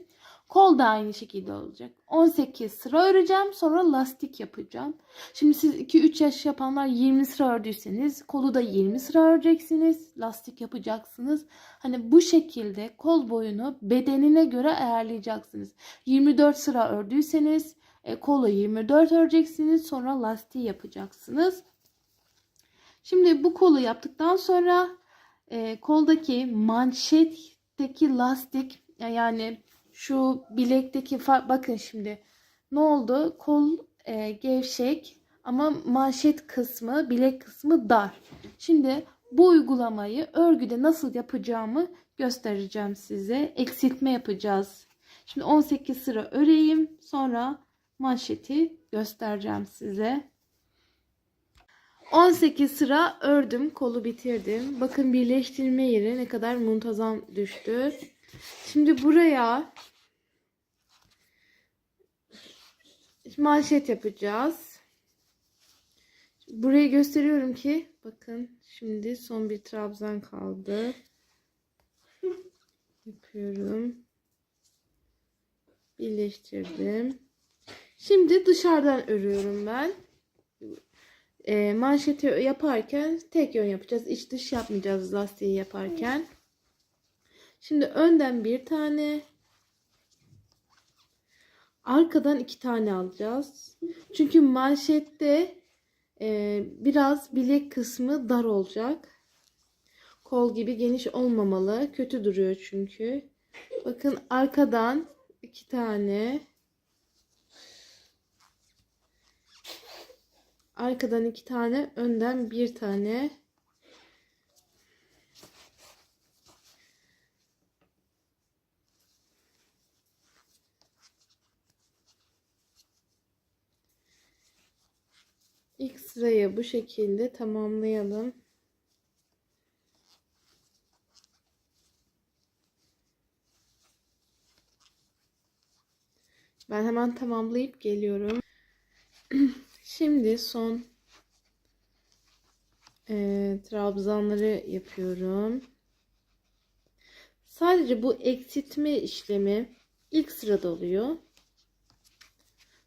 Kol da aynı şekilde olacak. 18 sıra öreceğim. Sonra lastik yapacağım. Şimdi siz 2-3 yaş yapanlar 20 sıra ördüyseniz kolu da 20 sıra öreceksiniz. Lastik yapacaksınız. Hani bu şekilde kol boyunu bedenine göre ayarlayacaksınız. 24 sıra ördüyseniz kolu 24 öreceksiniz. Sonra lastiği yapacaksınız. Şimdi bu kolu yaptıktan sonra koldaki manşetteki lastik yani şu bilekteki bakın şimdi ne oldu? Kol gevşek ama manşet kısmı, bilek kısmı dar. Şimdi bu uygulamayı örgüde nasıl yapacağımı göstereceğim size. Eksiltme yapacağız. Şimdi 18 sıra öreyim. Sonra manşeti göstereceğim size. 18 sıra ördüm. Kolu bitirdim. Bakın birleştirme yeri ne kadar muntazam düştü. Şimdi buraya manşet yapacağız. Burayı gösteriyorum ki bakın şimdi son bir trabzan kaldı. Yapıyorum. Birleştirdim. Şimdi dışarıdan örüyorum ben. Manşeti yaparken tek yön yapacağız. İç dış yapmayacağız lastiği yaparken. Şimdi önden bir tane, arkadan 2 tane alacağız. Çünkü manşette biraz bilek kısmı dar olacak. Kol gibi geniş olmamalı. Kötü duruyor çünkü. Bakın arkadan 2 tane. Arkadan 2 tane, önden 1 tane. İlk sırayı bu şekilde tamamlayalım. Ben hemen tamamlayıp geliyorum. Şimdi son trabzanları yapıyorum. Sadece bu eksiltme işlemi ilk sırada oluyor.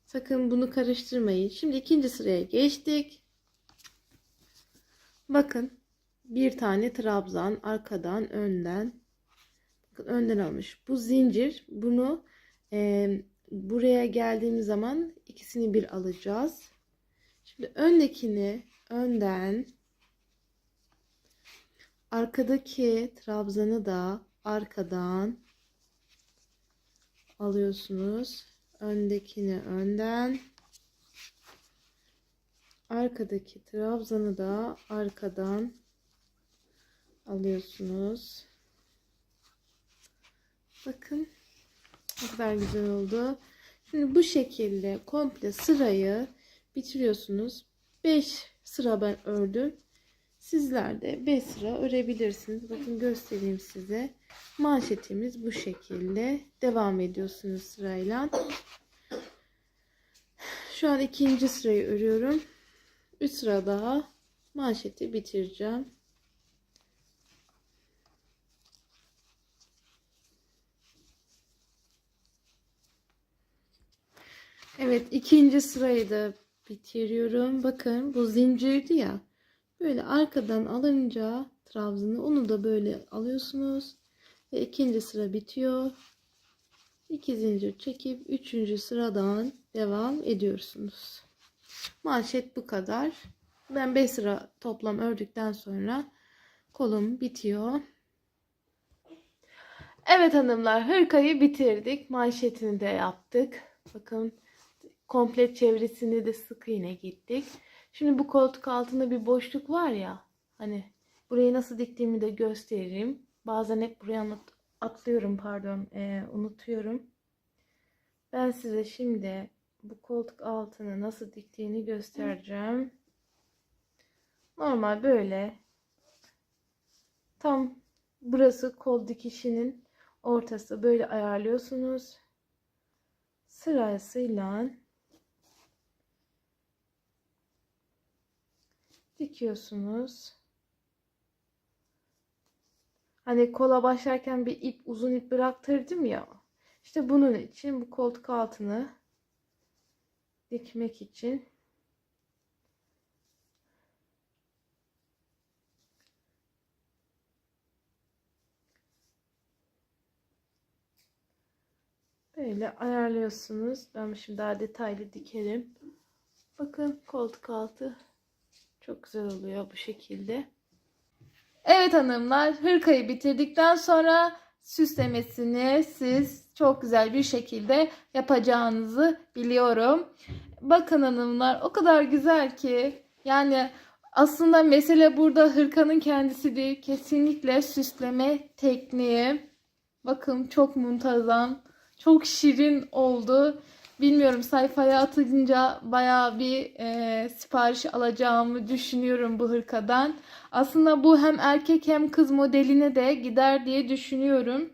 Sakın bunu karıştırmayın. Şimdi ikinci sıraya geçtik. Bakın bir tane trabzan arkadan önden. Bakın önden almış. Bu zincir. Bunu buraya geldiğimiz zaman ikisini bir alacağız. Şimdi öndekini önden, arkadaki trabzanı da arkadan alıyorsunuz. Öndekini önden, arkadaki trabzanı da arkadan alıyorsunuz. Bakın ne kadar güzel oldu. Şimdi bu şekilde komple sırayı bitiriyorsunuz. 5 sıra ben ördüm. Sizler de 5 sıra örebilirsiniz. Bakın göstereyim size. Manşetimiz bu şekilde. Devam ediyorsunuz sırayla. Şu an ikinci sırayı örüyorum. 3 sıra daha manşeti bitireceğim. Evet, ikinci sırayı da bitiriyorum. Bakın bu zincirdi ya. Böyle arkadan alınca trabzanı onu da böyle alıyorsunuz ve ikinci sıra bitiyor. 2 zincir çekip 3. sıradan devam ediyorsunuz. Manşet bu kadar. Ben 5 sıra toplam ördükten sonra kolum bitiyor. Evet hanımlar, hırkayı bitirdik. Manşetini de yaptık. Bakın komple çevresini de sık iğne gittik. Şimdi bu koltuk altında bir boşluk var ya. Hani burayı nasıl diktiğimi de göstereyim. Bazen hep buraya atlıyorum, pardon, unutuyorum. Ben size şimdi bu koltuk altını nasıl diktiğini göstereceğim. Normal böyle tam burası kol dikişinin ortası, böyle ayarlıyorsunuz. Sırasıyla dikiyorsunuz. Hani kola başlarken bir ip, uzun ip bıraktırdım ya. İşte bunun için bu koltuk altını dikmek için böyle ayarlıyorsunuz. Ben şimdi daha detaylı dikerim. Bakın koltuk altı çok güzel oluyor bu şekilde. Evet hanımlar, hırkayı bitirdikten sonra süslemesini siz çok güzel bir şekilde yapacağınızı biliyorum. Bakın hanımlar, o kadar güzel ki, yani aslında mesele burada hırkanın kendisi değil, kesinlikle süsleme tekniği. Bakın çok muntazam, çok şirin oldu. Bilmiyorum, sayfaya atınca bayağı bir sipariş alacağımı düşünüyorum bu hırkadan. Aslında bu hem erkek hem kız modeline de gider diye düşünüyorum.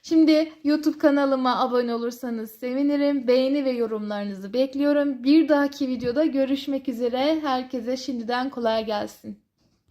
Şimdi YouTube kanalıma abone olursanız sevinirim. Beğeni ve yorumlarınızı bekliyorum. Bir dahaki videoda görüşmek üzere. Herkese şimdiden kolay gelsin.